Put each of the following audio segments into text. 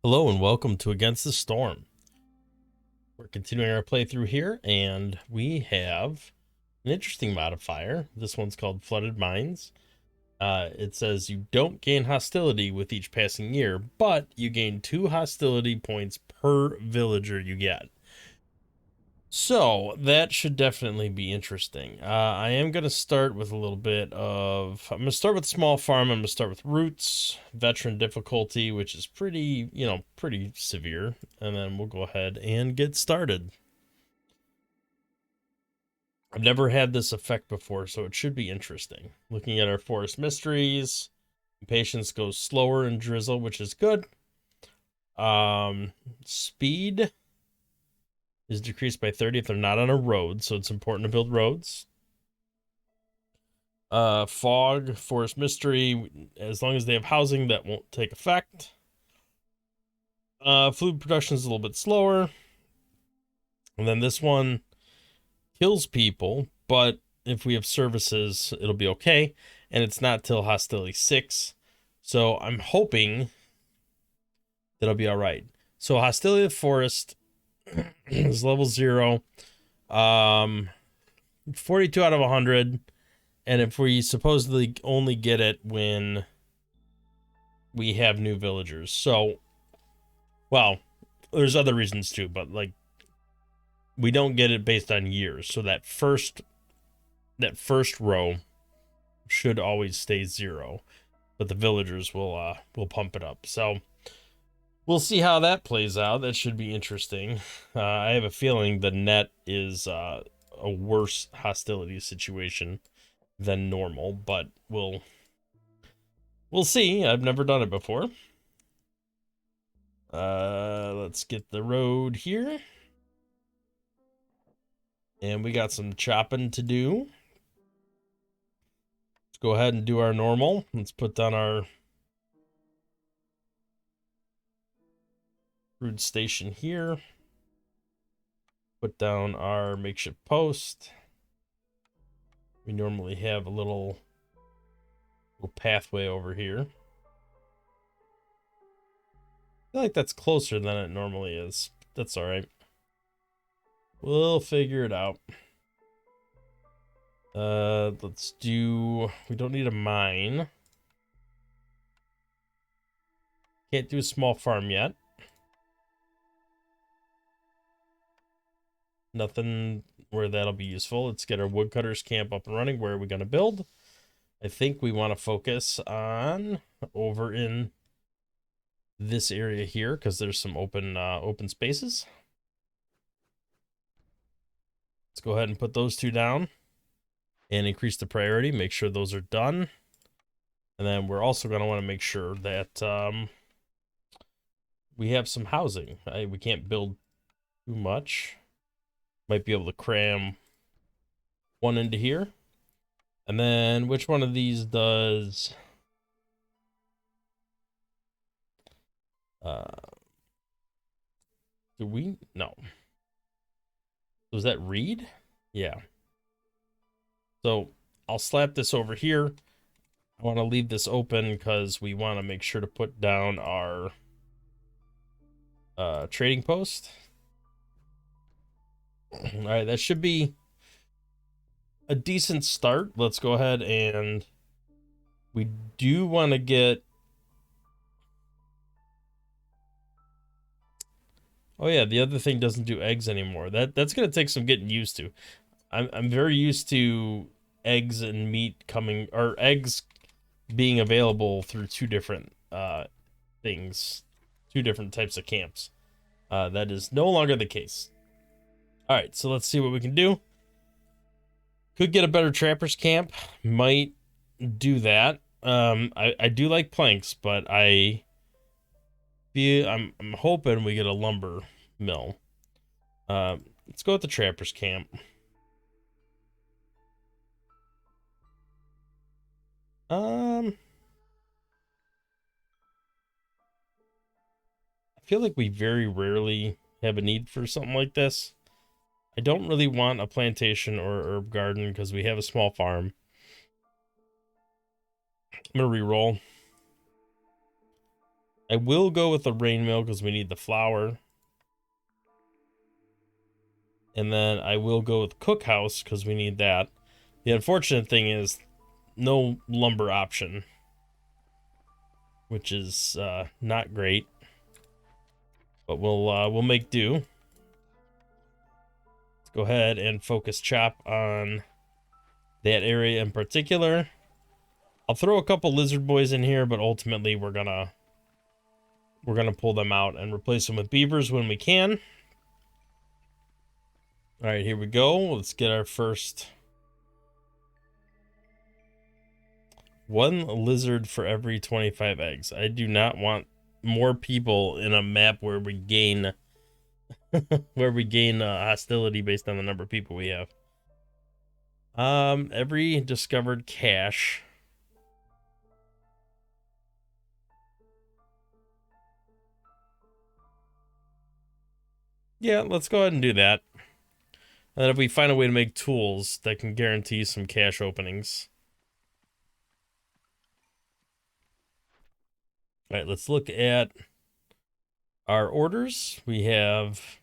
Hello and welcome to Against the Storm. We're continuing our playthrough here, and we have an interesting modifier. This one's called Flooded Mines. It says you don't gain hostility with each passing year, but you gain 2 hostility points per villager you get. So that should definitely be interesting. I am going to start with a little bit of. I'm going to start with small farm. I'm going to start with roots, veteran difficulty, which is pretty, pretty severe. And then we'll go ahead and get started. I've never had this effect before, so it should be interesting. Looking at our forest mysteries, patience goes slower in drizzle, which is good. Speed is decreased by 30 if they're not on a road, so it's important to build roads. Fog, forest mystery, as long as they have housing, that won't take effect. Food production is a little bit slower. And then this one kills people, but if we have services, it'll be okay. And it's not till hostility 6. So I'm hoping that'll be all right. So hostility of the forest is level 0. 42 out of 100. And if we supposedly only get it when we have new villagers. So, well, there's other reasons too, but like we don't get it based on years. So that first row should always stay 0, but the villagers will pump it up. So we'll see how that plays out. That should be interesting. I have a feeling the net is a worse hostility situation than normal, but we'll see. I've never done it before. Let's get the road here. And we got some chopping to do. Let's go ahead and do our normal. Let's put down our root station here. Put down our makeshift post. We normally have a little pathway over here. I feel like that's closer than it normally is. That's all right. We'll figure it out. Let's do. We don't need a mine. Can't do a small farm yet. Nothing where that'll be useful. Let's get our woodcutters camp up and running. Where are we going to build? I think we want to focus on over in this area here because there's some open spaces. Let's go ahead and put those 2 down and increase the priority. Make sure those are done. And then we're also going to want to make sure that we have some housing. We can't build too much. Might be able to cram one into here. And then which one of these does do we? No. Was that reed? Yeah. So I'll slap this over here. I want to leave this open because we want to make sure to put down our trading post. All right, that should be a decent start. Let's go ahead and we do want to get. Oh yeah, the other thing doesn't do eggs anymore. That's gonna take some getting used to. I'm very used to eggs and meat coming, or eggs being available through 2 different things, 2 different types of camps. That is no longer the case. All right, so let's see what we can do. Could get a better trapper's camp. Might do that. I do like planks, but I'm hoping we get a lumber mill. Let's go with the trapper's camp. I feel like we very rarely have a need for something like this. I don't really want a plantation or herb garden because we have a small farm. I'm gonna re-roll. I will go with the rain mill because we need the flour. And then I will go with cookhouse because we need that. The unfortunate thing is no lumber option, which is not great. But we'll make do. Let's go ahead and focus chop on that area in particular. I'll throw a couple lizard boys in here, but ultimately we're gonna pull them out and replace them with beavers when we can. All right, here we go. Let's get our first one lizard for every 25 eggs. I do not want more people in a map where we gain hostility based on the number of people we have. Every discovered cache. Yeah, let's go ahead and do that. And if we find a way to make tools that can guarantee some cache openings. All right, let's look at our orders. We have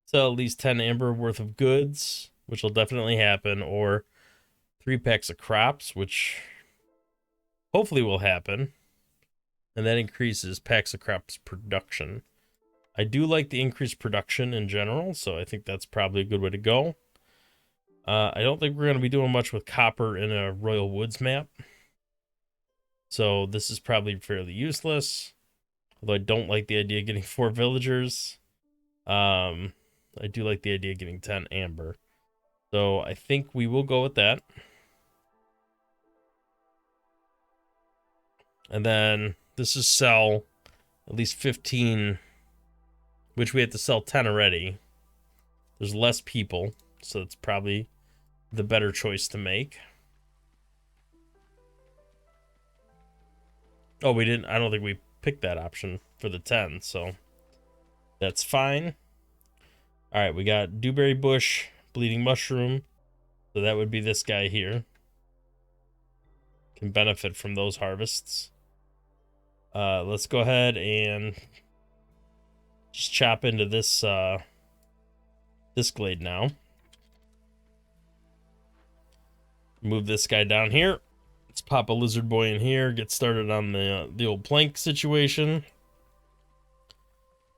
sell at least 10 amber worth of goods, which will definitely happen, or 3 packs of crops, which hopefully will happen. And that increases packs of crops production. I do like the increased production in general, so I think that's probably a good way to go. I don't think we're going to be doing much with copper in a Royal Woods map. So this is probably fairly useless. Although I don't like the idea of getting 4 villagers. I do like the idea of getting 10 amber. So I think we will go with that. And then this is sell at least 15, which we have to sell 10 already. There's less people, so it's probably the better choice to make. Oh, we didn't. I don't think we picked that option for the 10, so that's fine. All right, we got dewberry bush, bleeding mushroom, so that would be this guy here. Can benefit from those harvests. Let's go ahead and just chop into this this glade now. Move this guy down here. Let's pop a lizard boy in here. Get started on the old plank situation.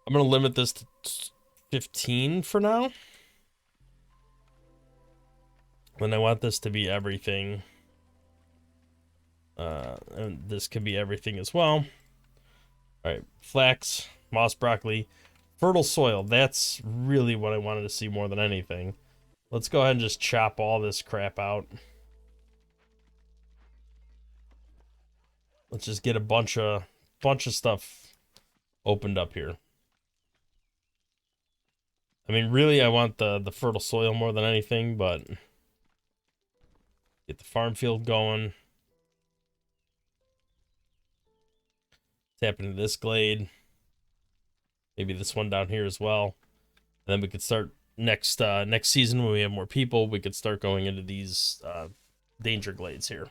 I'm gonna limit this to 15 for now. And I want this to be everything. And this can be everything as well. All right, flax, moss broccoli, fertile soil. That's really what I wanted to see more than anything. Let's go ahead and just chop all this crap out. Let's just get a bunch of stuff opened up here. I mean, really, I want the fertile soil more than anything, but get the farm field going. Tap into this glade. Maybe this one down here as well. And then we could start next season when we have more people. We could start going into these danger glades here.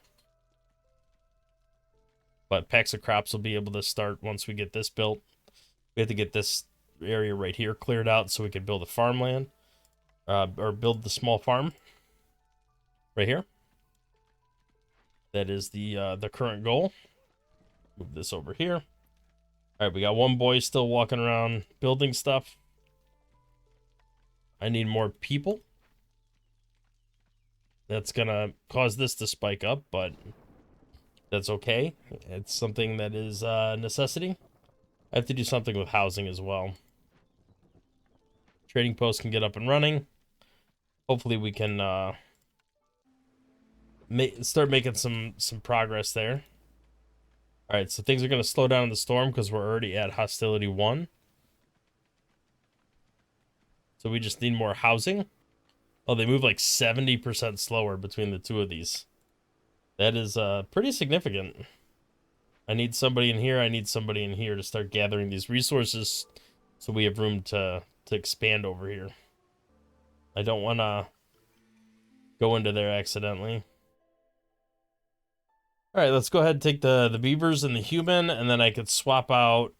But packs of crops will be able to start once we get this built. We have to get this area right here cleared out so we can build a farmland. Or build the small farm. Right here. That is the current goal. Move this over here. All right, we got one boy still walking around building stuff. I need more people. That's gonna cause this to spike up, but that's okay. It's something that is a necessity. I have to do something with housing as well. Trading post can get up and running. Hopefully we can start making some progress there. All right, so things are going to slow down in the storm because we're already at hostility 1. So we just need more housing. Oh, they move like 70% slower between the two of these. That is pretty significant. I need somebody in here. I need somebody in here to start gathering these resources so we have room to expand over here. I don't want to go into there accidentally. All right, let's go ahead and take the beavers and the human, and then I could swap out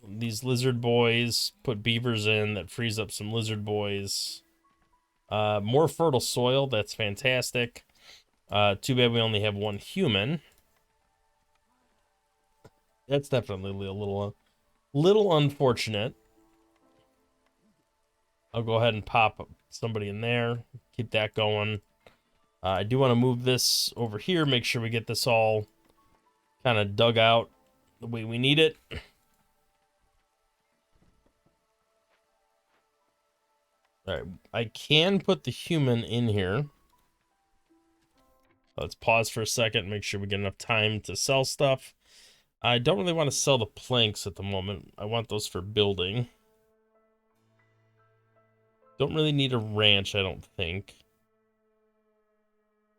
these lizard boys, put beavers in, that frees up some lizard boys. More fertile soil, that's fantastic. Too bad we only have one human. That's definitely a little unfortunate. I'll go ahead and pop somebody in there, keep that going. I do want to move this over here, make sure we get this all kind of dug out the way we need it. All right, I can put the human in here. Let's pause for a second, make sure we get enough time to sell stuff. I don't really want to sell the planks at the moment. I want those for building. Don't really need a ranch, I don't think.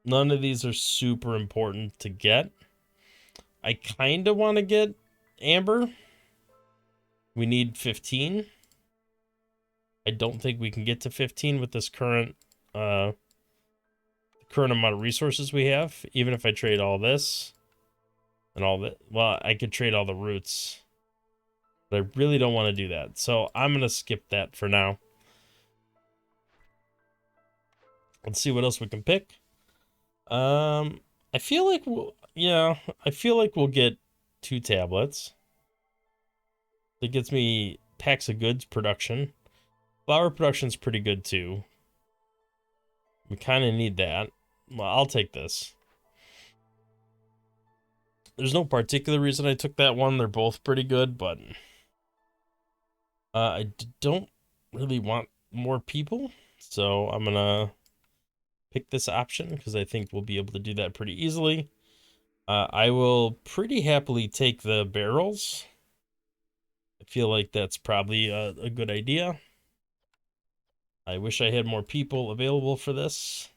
None of these are super important to get. I kind of want to get amber. We need 15. I don't think we can get to 15 with this current amount of resources we have. Even if I trade all this and all that. Well, I could trade all the roots. But I really don't want to do that. So I'm going to skip that for now. Let's see what else we can pick. I feel like I feel like we'll get 2 tablets. That gets me packs of goods production. Flour production's pretty good too. We kind of need that. Well, I'll take this. There's no particular reason I took that one. They're both pretty good, but I don't really want more people, so I'm gonna pick this option because I think we'll be able to do that pretty easily. I will pretty happily take the barrels. I feel like that's probably a good idea. I wish I had more people available for this.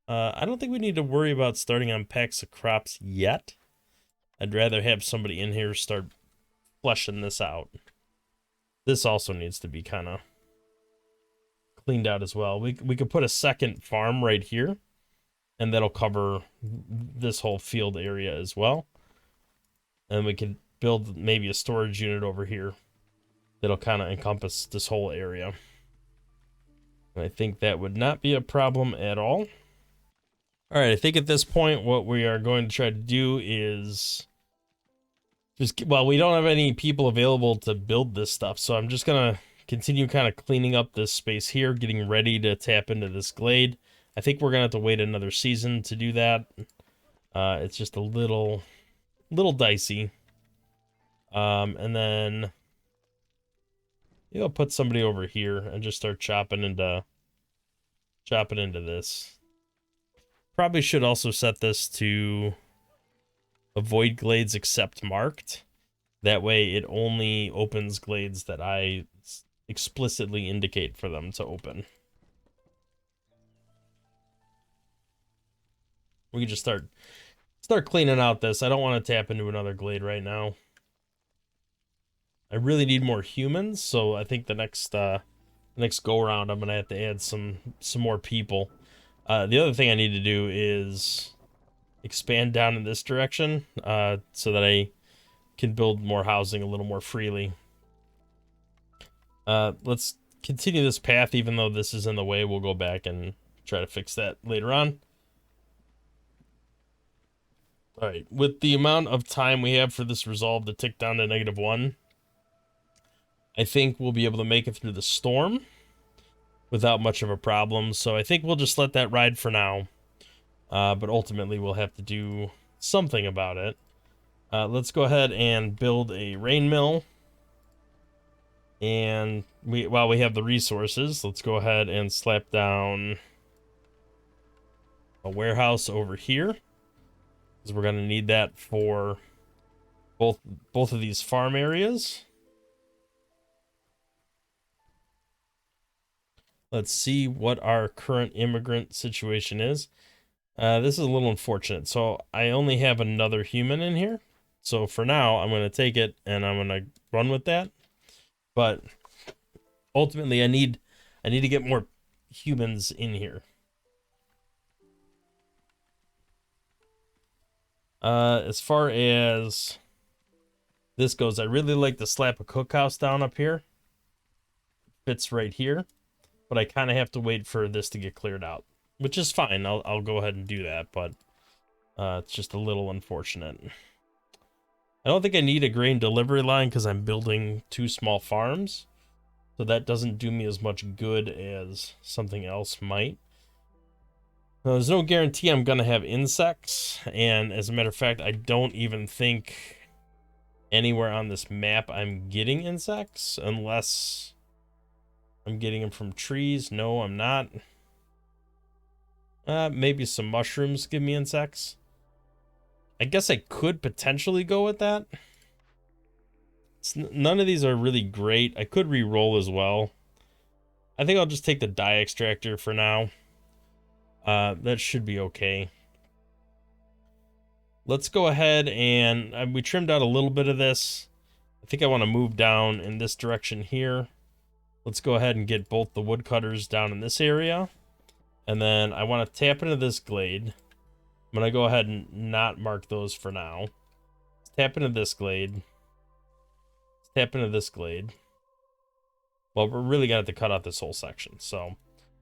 I don't think we need to worry about starting on packs of crops yet. I'd rather have somebody in here start fleshing this out. This also needs to be kind of cleaned out as well. We could put a second farm right here, and that'll cover this whole field area as well. And we could build maybe a storage unit over here that'll kind of encompass this whole area. And I think that would not be a problem at all. All right, I think at this point what we are going to try to do is well, we don't have any people available to build this stuff, so I'm just gonna continue kind of cleaning up this space here, getting ready to tap into this glade. I think we're gonna have to wait another season to do that. It's just a little dicey. And then I'll put somebody over here and just start chopping into this. Probably should also set this to avoid glades except marked. That way it only opens glades that I explicitly indicate for them to open. We can just start cleaning out this. I don't want to tap into another glade right now. I really need more humans, so I think the next go around I'm gonna have to add some more people. The other thing I need to do is expand down in this direction, so that I can build more housing a little more freely. Let's continue this path, even though this is in the way. We'll go back and try to fix that later on. All right, with the amount of time we have for this resolve to tick down to -1, I think we'll be able to make it through the storm without much of a problem. So I think we'll just let that ride for now. But ultimately, we'll have to do something about it. Let's go ahead and build a rain mill. And while we have the resources, let's go ahead and slap down a warehouse over here, because we're going to need that for both of these farm areas. Let's see what our current immigrant situation is. This is a little unfortunate. So I only have another human in here. So for now, I'm going to take it and I'm going to run with that. But ultimately, I need to get more humans in here. As far as this goes, I really like to slap a cookhouse down up here. Fits right here, but I kind of have to wait for this to get cleared out, which is fine. I'll go ahead and do that, but it's just a little unfortunate. I don't think I need a grain delivery line because I'm building 2 small farms, so that doesn't do me as much good as something else might. Now, there's no guarantee I'm going to have insects, and as a matter of fact, I don't even think anywhere on this map I'm getting insects, unless I'm getting them from trees. No, I'm not. Maybe some mushrooms give me insects. I guess I could potentially go with that. None of these are really great. I could re-roll as well. I think I'll just take the dye extractor for now. That should be okay. Let's go ahead and we trimmed out a little bit of this. I think I want to move down in this direction here. Let's go ahead and get both the woodcutters down in this area. And then I want to tap into this glade. I'm going to go ahead and not mark those for now. Let's tap into this glade. Let's tap into this glade. Well, we're really going to have to cut out this whole section, so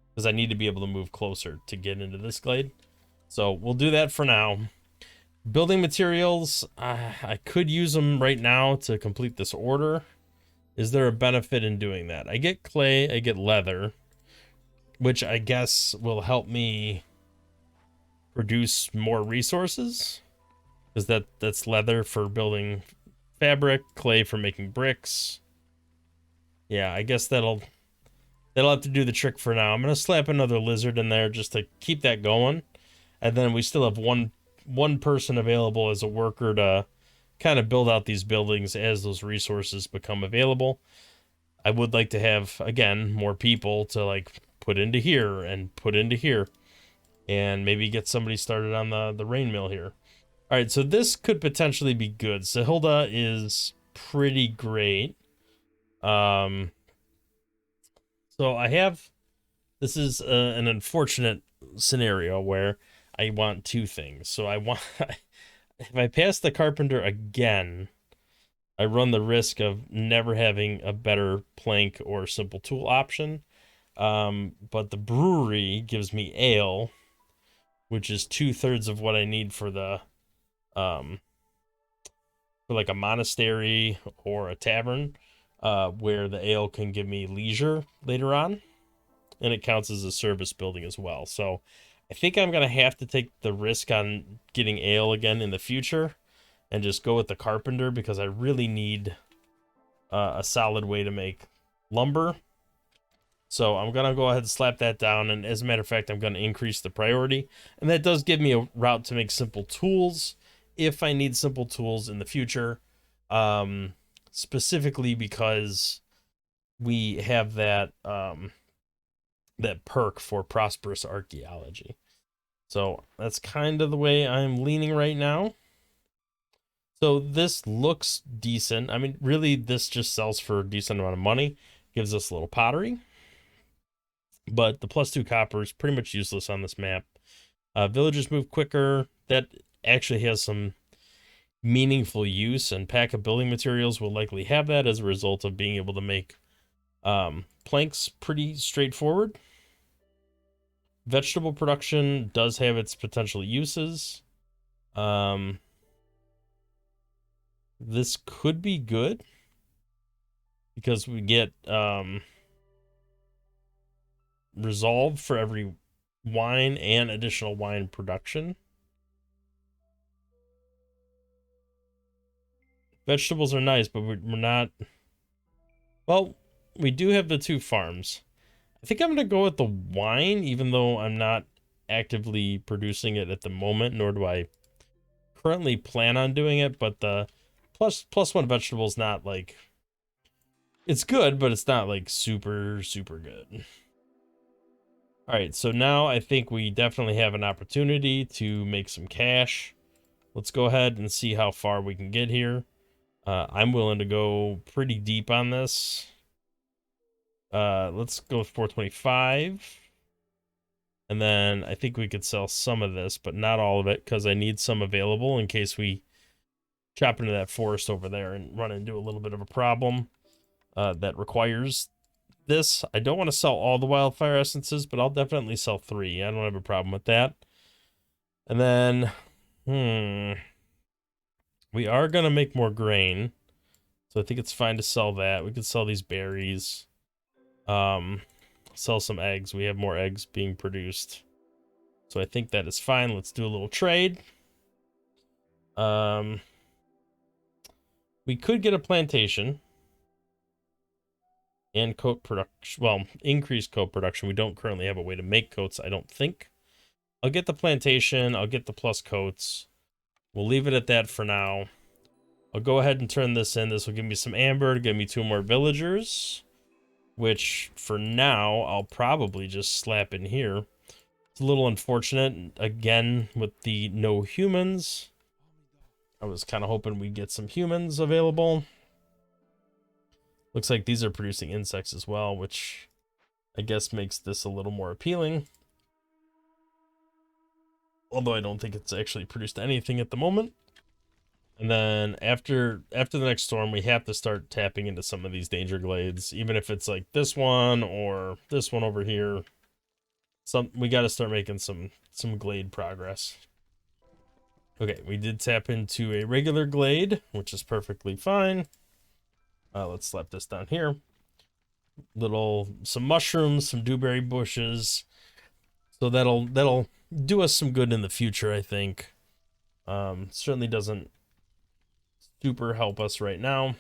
because I need to be able to move closer to get into this glade. So we'll do that for now. Building materials, I could use them right now to complete this order. Is there a benefit in doing that? I get clay, I get leather, which I guess will help me produce more resources, because that's leather for building fabric, clay for making bricks. Yeah, I guess that'll have to do the trick for now. I'm gonna slap another lizard in there just to keep that going, and then we still have one person available as a worker to kind of build out these buildings as those resources become available. I would like to have, again, more people to like put into here and put into here, and maybe get somebody started on the rain mill here. All right, so this could potentially be good. Sahilda is pretty great. So I have, this is an unfortunate scenario where I want 2 things. So I want, if I pass the carpenter again, I run the risk of never having a better plank or simple tool option. But the brewery gives me ale, which is 2/3 of what I need for the, for like a monastery or a tavern, where the ale can give me leisure later on, and it counts as a service building as well. So I think I'm gonna have to take the risk on getting ale again in the future and just go with the carpenter, because I really need a solid way to make lumber. So I'm gonna go ahead and slap that down, and as a matter of fact, I'm gonna increase the priority, and that does give me a route to make simple tools if I need simple tools in the future, specifically because we have that that perk for prosperous archaeology. So that's kind of the way I'm leaning right now. So this looks decent. I mean, really, this just sells for a decent amount of money. Gives us a little pottery. But the +2 copper is pretty much useless on this map. Villagers move quicker. That actually has some meaningful use, and pack of building materials will likely have that as a result of being able to make planks pretty straightforward. Vegetable production does have its potential uses. This could be good because we get resolve for every wine and additional wine production. Vegetables are nice, but we're not. Well, we do have the 2 farms. I think I'm going to go with the wine, even though I'm not actively producing it at the moment, nor do I currently plan on doing it. But the +1 vegetable is not like, it's good, but it's not like super good. All right, so now I think we definitely have an opportunity to make some cash. Let's go ahead and see how far we can get here. I'm willing to go pretty deep on this. Let's go with 425. And then I think we could sell some of this, but not all of it, because I need some available in case we chop into that forest over there and run into a little bit of a problem that requires this. I don't want to sell all the wildfire essences, but I'll definitely sell 3. I don't have a problem with that. And then, we are going to make more grain. So I think it's fine to sell that. We could sell these berries. Sell some eggs. We have more eggs being produced. So I think that is fine. Let's do a little trade. We could get a plantation and coat production. Well, increased coat production. We don't currently have a way to make coats, I don't think. I'll get the plantation. I'll get the plus coats. We'll leave it at that for now. I'll go ahead and turn this in. This will give me some amber to give me 2 more villagers, which for now I'll probably just slap in here. It's a little unfortunate, again, with the no humans. I was kind of hoping we'd get some humans available. Looks like these are producing insects as well, which I guess makes this a little more appealing. Although I don't think it's actually produced anything at the moment. And then after the next storm, we have to start tapping into some of these danger glades, even if it's like this one or this one over here. We got to start making some glade progress. Okay, we did tap into a regular glade, which is perfectly fine. Let's slap this down here. Some mushrooms, some dewberry bushes. So that'll do us some good in the future, I think. Certainly doesn't super help us right now.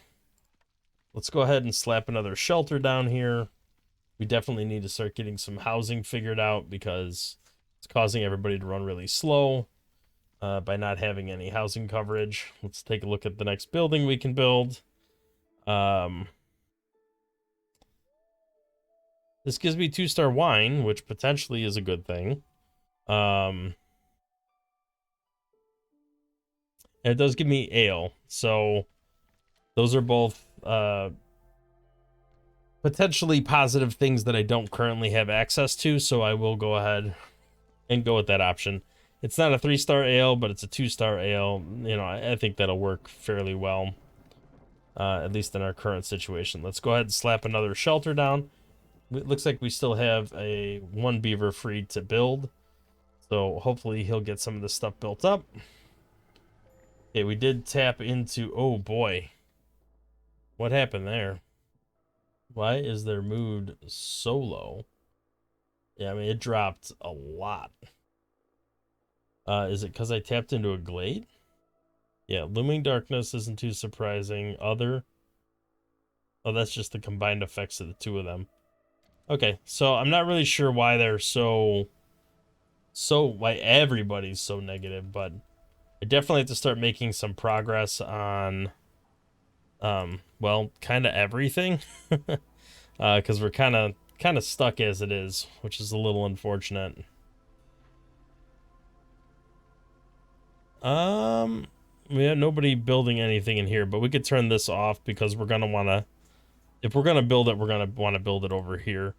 Let's go ahead and slap another shelter down here. We definitely need to start getting some housing figured out because it's causing everybody to run really slow by not having any housing coverage. Let's take a look at the next building we can build. This gives me 2-star wine, which potentially is a good thing. And it does give me ale. So those are both potentially positive things that I don't currently have access to. So I will go ahead and go with that option. It's not a 3-star ale, but it's a 2-star ale. You know, I think that'll work fairly well, at least in our current situation. Let's go ahead and slap another shelter down. It looks like we still have 1 beaver free to build. So hopefully he'll get some of this stuff built up. Okay, we did tap into... Oh, boy. What happened there? Why is their mood so low? Yeah, I mean, it dropped a lot. Is it because I tapped into a glade? Yeah, Looming Darkness isn't too surprising. Other... Oh, that's just the combined effects of the 2 of them. Okay, so I'm not really sure why they're why everybody's so negative, but I definitely have to start making some progress on, well, kind of everything, because we're kind of stuck as it is, which is a little unfortunate. We have nobody building anything in here, but we could turn this off because we're gonna want to, if we're gonna build it, we're gonna want to build it over here.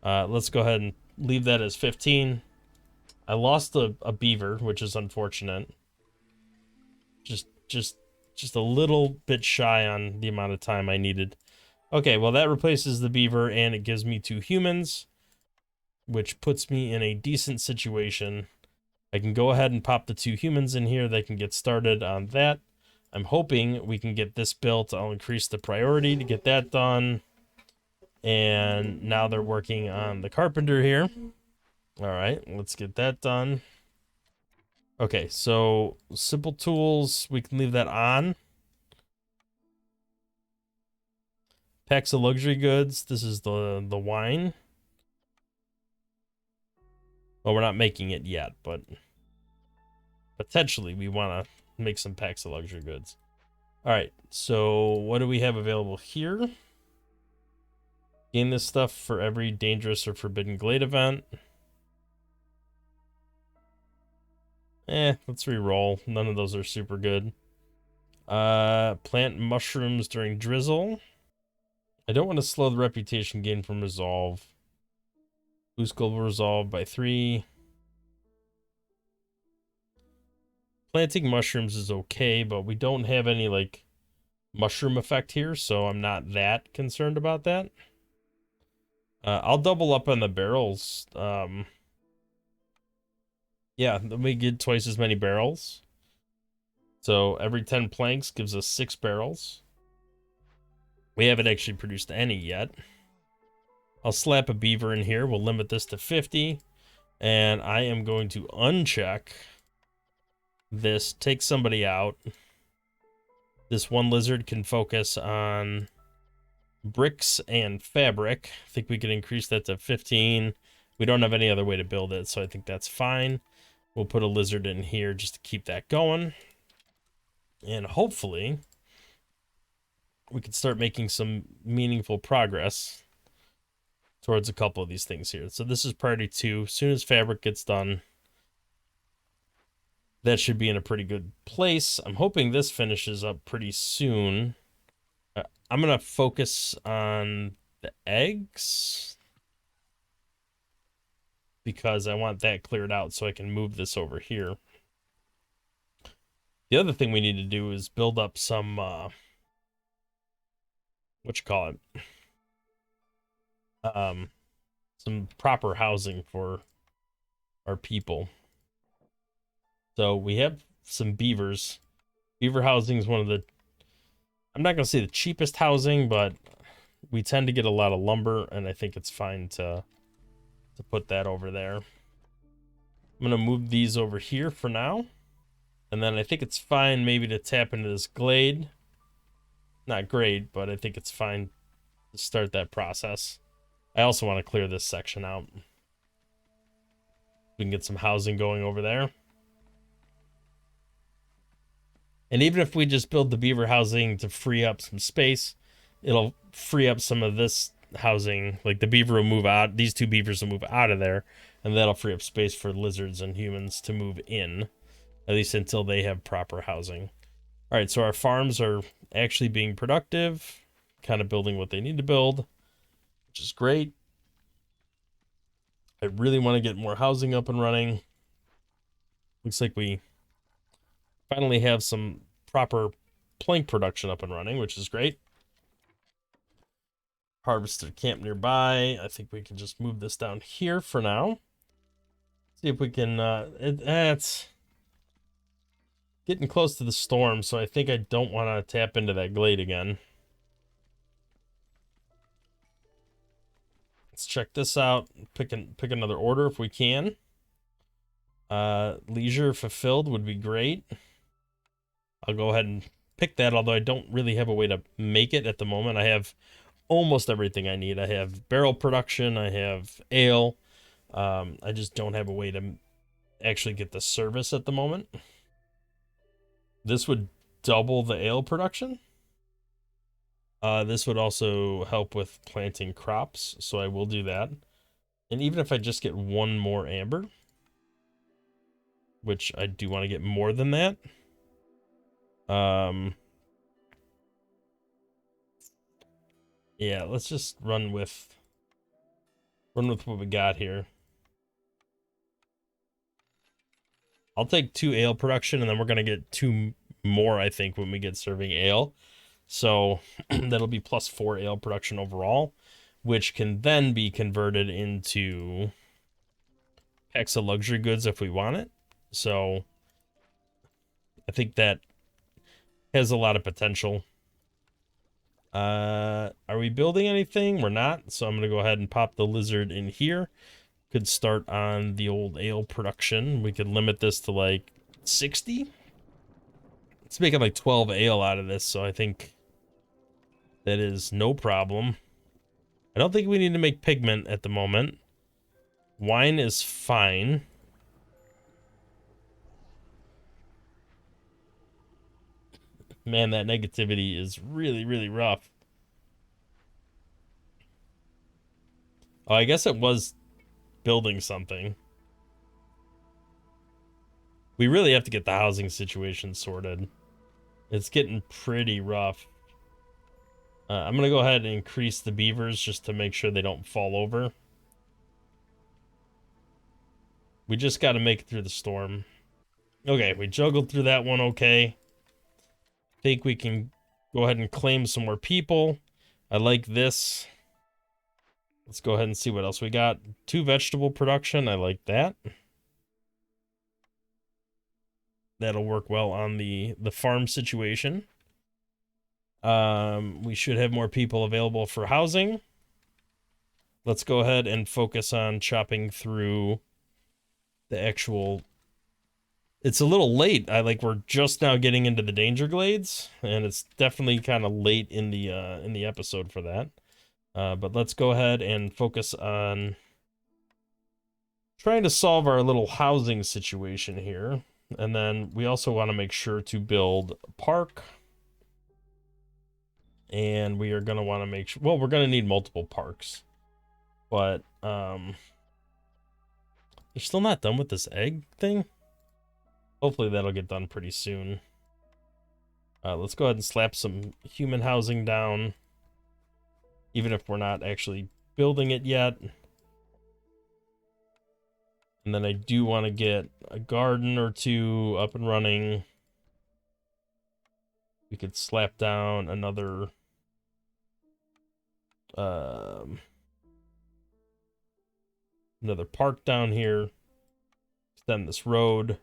Let's go ahead and leave that as 15. I lost a beaver, which is unfortunate. Just a little bit shy on the amount of time I needed. Okay, well, that replaces the beaver, and it gives me 2 humans, which puts me in a decent situation. I can go ahead and pop the 2 humans in here. They can get started on that. I'm hoping we can get this built. I'll increase the priority to get that done. And now they're working on the carpenter here. All right, let's get that done. Okay, so simple tools, we can leave that on. Packs of luxury goods, this is the wine. Well, we're not making it yet, but potentially we want to make some packs of luxury goods. All right, so what do we have available here? Gain this stuff for every dangerous or forbidden glade event. Let's re-roll. None of those are super good. Plant mushrooms during drizzle. I don't want to slow the reputation gain from resolve. Boost global resolve by 3. Planting mushrooms is okay, but we don't have any, like, mushroom effect here, so I'm not that concerned about that. I'll double up on the barrels. Yeah, then we get twice as many barrels. So every 10 planks gives us 6 barrels. We haven't actually produced any yet. I'll slap a beaver in here. We'll limit this to 50. And I am going to uncheck this, take somebody out. This one lizard can focus on bricks and fabric. I think we can increase that to 15. We don't have any other way to build it, so I think that's fine. We'll put a lizard in here just to keep that going. And hopefully we can start making some meaningful progress towards a couple of these things here. So this is priority 2. As soon as fabric gets done, that should be in a pretty good place. I'm hoping this finishes up pretty soon. I'm going to focus on the eggs because I want that cleared out so I can move this over here. The other thing we need to do is build up some, some proper housing for our people. So we have some beavers. Beaver housing is one of the, I'm not going to say the cheapest housing, but we tend to get a lot of lumber, and I think it's fine to put that over there. I'm going to move these over here for now. And then I think it's fine maybe to tap into this glade. Not great, but I think it's fine to start that process. I also want to clear this section out. We can get some housing going over there. And even if we just build the beaver housing to free up some space, it'll free up some of this housing. Like the beaver will move out, these 2 beavers will move out of there, and that'll free up space for lizards and humans to move in, at least until they have proper housing. All right, so our farms are actually being productive, kind of building what they need to build, which is great. I really want to get more housing up and running. Looks like we finally have some proper plank production up and running, which is great. Harvester camp nearby. I think we can just move this down here for now. See if we can, it's getting close to the storm, so I think I don't want to tap into that glade again. Let's check this out. Pick another order if we can. Leisure fulfilled would be great. I'll go ahead and pick that, although I don't really have a way to make it at the moment. I have almost everything I need. I have barrel production, I have ale. I just don't have a way to actually get the service at the moment. This would double the ale production. This would also help with planting crops, so I will do that. And even if I just get 1 more amber, which I do want to get more than that. Yeah, let's just run with what we got here. I'll take 2 ale production, and then we're gonna get 2 more, I think, when we get serving ale. So that'll be plus 4 ale production overall, which can then be converted into packs of luxury goods if we want it. So I think that has a lot of potential. Are we building anything? We're not, so I'm gonna go ahead and pop the lizard in here. Could start on the old ale production. We could limit this to like 60. Let's make it like 12 ale out of this, so I think that is no problem. I don't think we need to make pigment at the moment. Wine is fine. Man, that negativity is really, really rough. Oh, I guess it was building something. We really have to get the housing situation sorted. It's getting pretty rough. I'm going to go ahead and increase the beavers just to make sure they don't fall over. We just got to make it through the storm. Okay, we juggled through that one okay. Think we can go ahead and claim some more people. I like this. Let's go ahead and see what else we got. 2 vegetable production. I like that. That'll work well on the farm situation. We should have more people available for housing. Let's go ahead and focus on chopping through the actual. It's a little late. We're just now getting into the danger glades, and it's definitely kind of late in the episode for that. But let's go ahead and focus on trying to solve our little housing situation here. And then we also want to make sure to build a park. And we are going to want to make sure, well, we're going to need multiple parks. But they're still not done with this egg thing. Hopefully that'll get done pretty soon. Let's go ahead and slap some human housing down, even if we're not actually building it yet. And then I do want to get a garden or 2 up and running. We could slap down another park down here. Extend this road.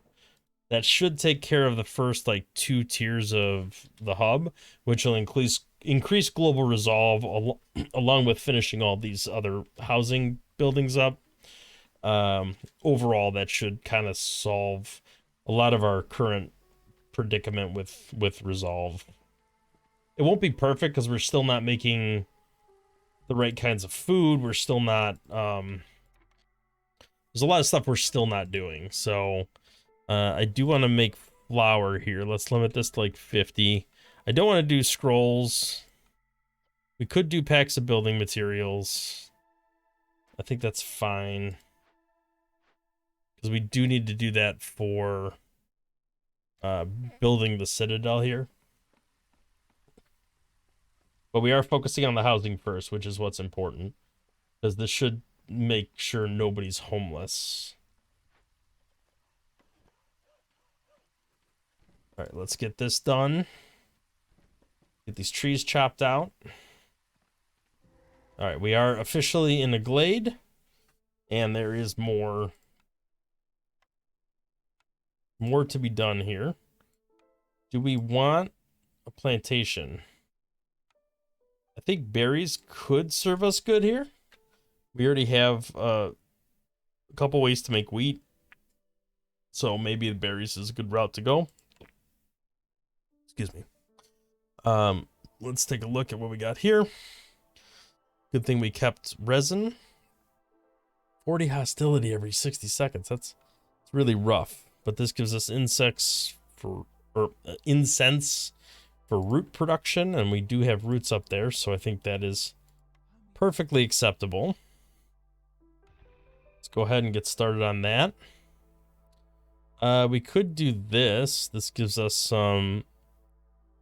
That should take care of the first 2 tiers of the hub, which will increase global resolve along with finishing all these other housing buildings up. Overall, that should kind of solve a lot of our current predicament with resolve. It won't be perfect because we're still not making the right kinds of food. We're still not there's a lot of stuff we're still not doing. So I do want to make flour here. Let's limit this to 50. I don't want to do scrolls. We could do packs of building materials. I think that's fine, because we do need to do that for building the citadel here. But we are focusing on the housing first, which is what's important, because this should make sure nobody's homeless. All right, let's get this done. Get these trees chopped out. All right, we are officially in a glade, and there is more to be done here. Do we want a plantation? I think berries could serve us good here. We already have a couple ways to make wheat, so maybe the berries is a good route to go. Excuse me. Let's take a look at what we got here. Good thing we kept resin. 40 hostility every 60 seconds. It's really rough. But this gives us incense for root production, and we do have roots up there, so I think that is perfectly acceptable. Let's go ahead and get started on that. We could do this. This gives us some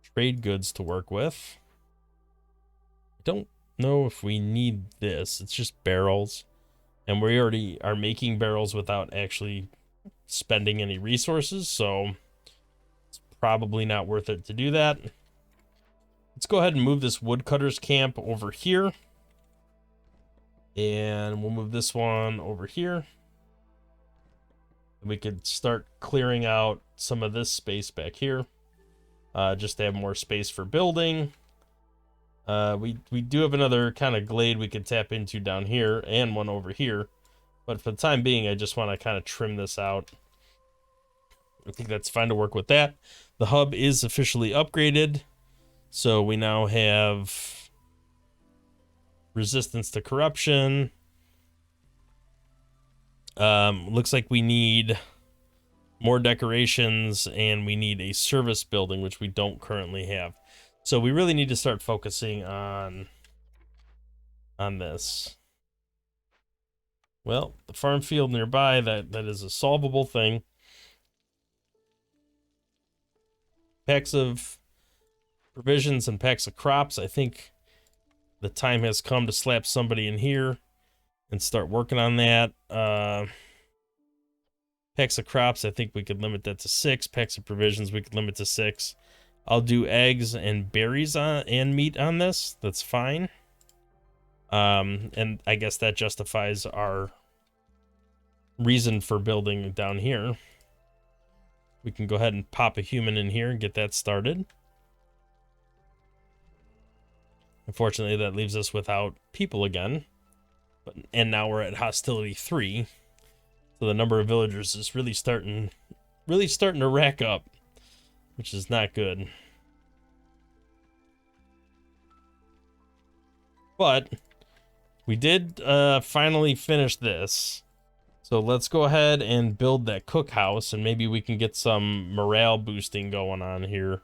trade goods to work with. I don't know if we need this. It's just barrels, and we already are making barrels without actually spending any resources, so it's probably not worth it to do that. Let's go ahead and move this woodcutter's camp over here, and we'll move this one over here. We could start clearing out some of this space back here, just to have more space for building. We do have another kind of glade we could tap into down here, and one over here. But for the time being, I just want to kind of trim this out. I think that's fine to work with that. The hub is officially upgraded, so we now have resistance to corruption. Looks like we need more decorations, and we need a service building, which we don't currently have. So we really need to start focusing on this. Well, the farm field nearby, that is a solvable thing. Packs of provisions and packs of crops. I think the time has come to slap somebody in here and start working on that. Packs of crops, I think we could limit that to 6. Packs of provisions, we could limit to 6. I'll do eggs and berries and meat on this. That's fine. And I guess that justifies our reason for building down here. We can go ahead and pop a human in here and get that started. Unfortunately, that leaves us without people again. And now we're at hostility 3. So the number of villagers is really starting to rack up, which is not good. But we did finally finish this. So let's go ahead and build that cookhouse, and maybe we can get some morale boosting going on here.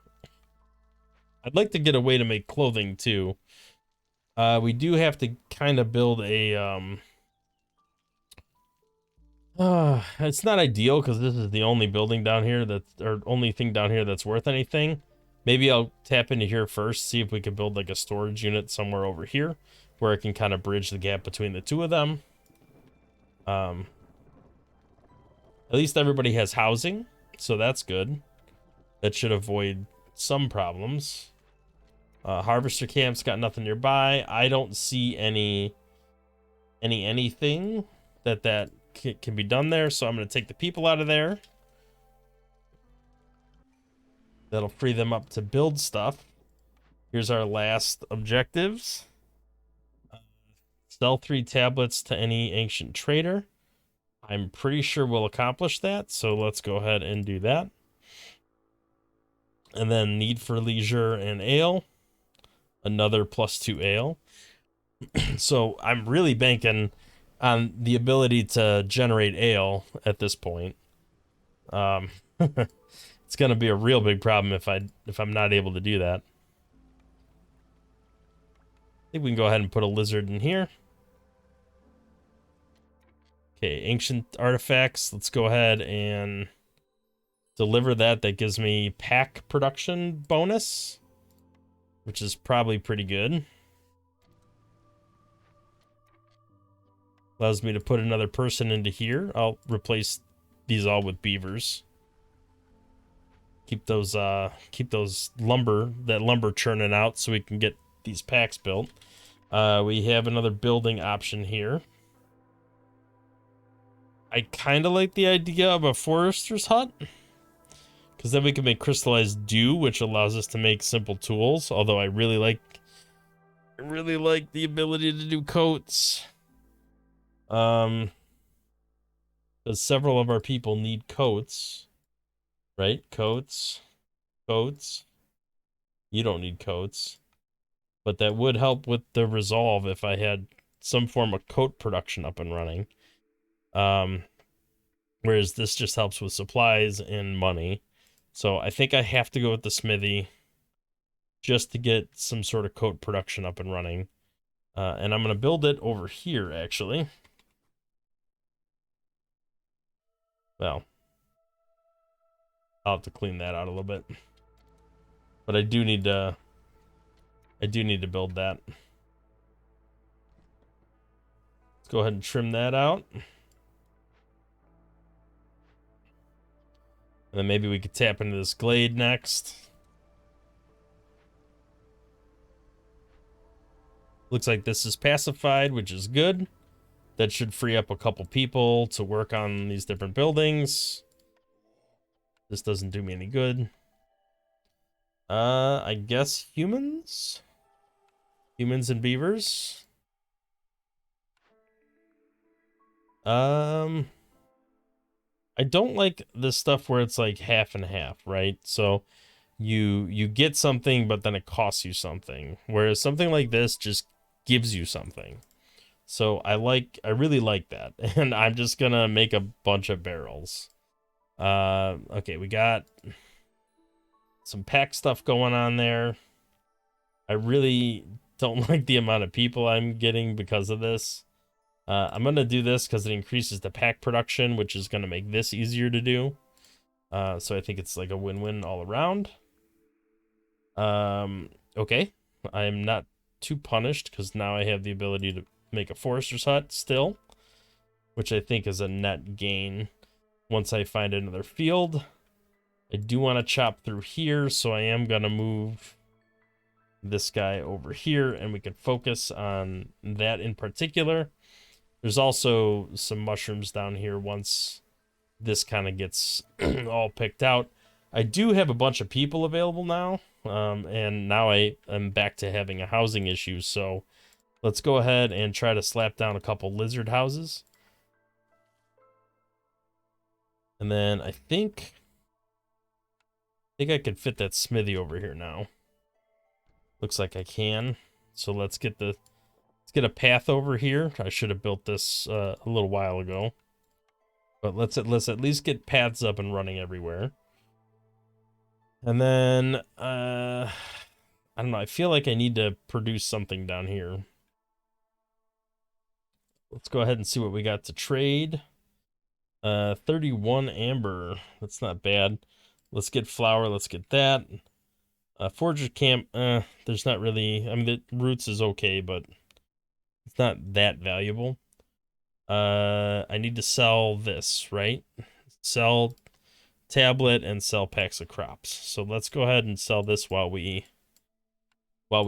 I'd like to get a way to make clothing too. We do have to kind of build a it's not ideal because this is the only building down here only thing down here that's worth anything. Maybe I'll tap into here first, see if we can build like a storage unit somewhere over here where I can kind of bridge the gap between the two of them. At least everybody has housing, so that's good. That should avoid some problems. Harvester camps got nothing nearby. I don't see anything that can be done there, so I'm going to take the people out of there. That'll free them up to build stuff. Here's our last objectives. Sell 3 tablets to any ancient trader. I'm pretty sure we'll accomplish that, so let's go ahead and do that. And then need for leisure and ale. Another +2 ale. So I'm really banking on the ability to generate ale at this point. It's gonna be a real big problem if I'm not able to do that. I think we can go ahead and put a lizard in here. Okay, ancient artifacts. Let's go ahead and deliver that. That gives me pack production bonus, which is probably pretty good. Allows me to put another person into here. I'll replace these all with beavers. Keep those lumber churning out so we can get these packs built. We have another building option here. I kind of like the idea of a forester's hut, because then we can make crystallized dew, which allows us to make simple tools. Although I really like the ability to do coats. Because several of our people need coats, right? Coats. You don't need coats, but that would help with the resolve if I had some form of coat production up and running. Whereas this just helps with supplies and money. So I think I have to go with the smithy just to get some sort of coat production up and running. And I'm going to build it over here, actually. Well, I'll have to clean that out a little bit. But I do need to build that. Let's go ahead and trim that out. And then maybe we could tap into this glade next. Looks like this is pacified, which is good. That should free up a couple people to work on these different buildings. This doesn't do me any good. I guess humans? Humans and beavers? I don't like this stuff where it's like half and half, right? So you get something, but then it costs you something. Whereas something like this just gives you something. So I really like that. And I'm just gonna make a bunch of barrels. Okay, we got some pack stuff going on there. I really don't like the amount of people I'm getting because of this. I'm going to do this because it increases the pack production, which is going to make this easier to do. So I think it's like a win-win all around. Okay. I am not too punished because now I have the ability to make a forester's hut still, which I think is a net gain. once I find another field. I do want to chop through here, so I am going to move this guy over here, and we can focus on that in particular. There's also some mushrooms down here once this kind of gets all picked out. I do have a bunch of people available now, and now I am back to having a housing issue, so let's go ahead and try to slap down a couple lizard houses. And then I think I could fit that smithy over here now. Looks like I can. So let's get a path over here. I should have built this a little while ago. But let's at least get paths up and running everywhere. And then I don't know, I feel like I need to produce something down here. Let's go ahead and see what we got to trade. 31 amber. That's not bad. Let's get flour, let's get that. Forger camp, there's not really, I mean, the roots is okay, but it's not that valuable. I need to sell this, right? Sell tablet and sell packs of crops. So let's go ahead and sell this while we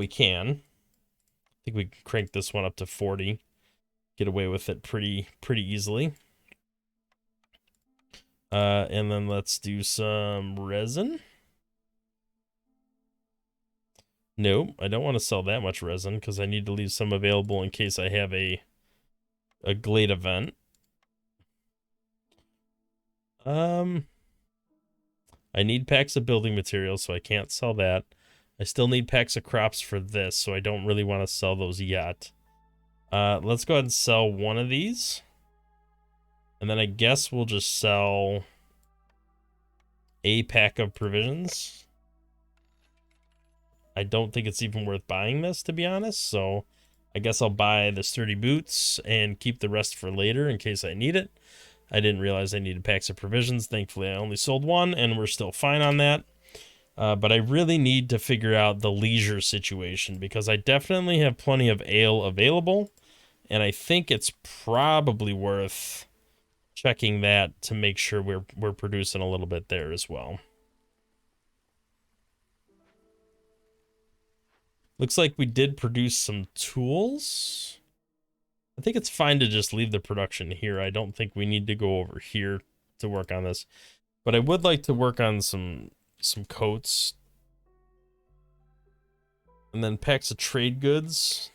can. I think we can crank this one up to 40. Get away with it pretty easily. And then let's do some resin. Nope, I don't want to sell that much resin because I need to leave some available in case I have a glade event. I need packs of building materials, so I can't sell that. I still need packs of crops for this, so I don't really want to sell those yet. Let's go ahead and sell one of these. And then I guess we'll just sell a pack of provisions. I don't think it's even worth buying this, to be honest, so I guess I'll buy the sturdy boots and keep the rest for later in case I need it. I didn't realize I needed packs of provisions. Thankfully, I only sold one, and we're still fine on that. But I really need to figure out the leisure situation because I definitely have plenty of ale available, and I think it's probably worth checking that to make sure we're producing a little bit there as well. Looks like we did produce some tools. I think it's fine to just leave the production here. I don't think we need to go over here to work on this. But I would like to work on some coats. And then packs of trade goods.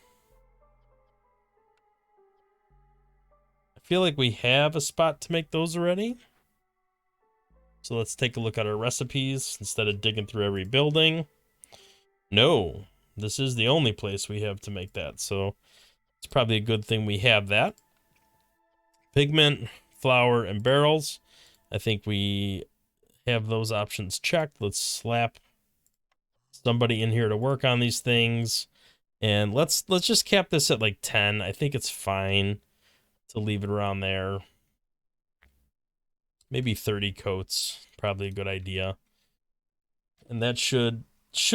I feel like we have a spot to make those already. So let's take a look at our recipes instead of digging through every building. No, this is the only place we have to make that. So it's probably a good thing we have that. Pigment, flour, and barrels. I think we have those options checked. Let's slap somebody in here to work on these things. And let's just cap this at like 10. I think it's fine to leave it around there. Maybe 30 coats, probably a good idea. And that should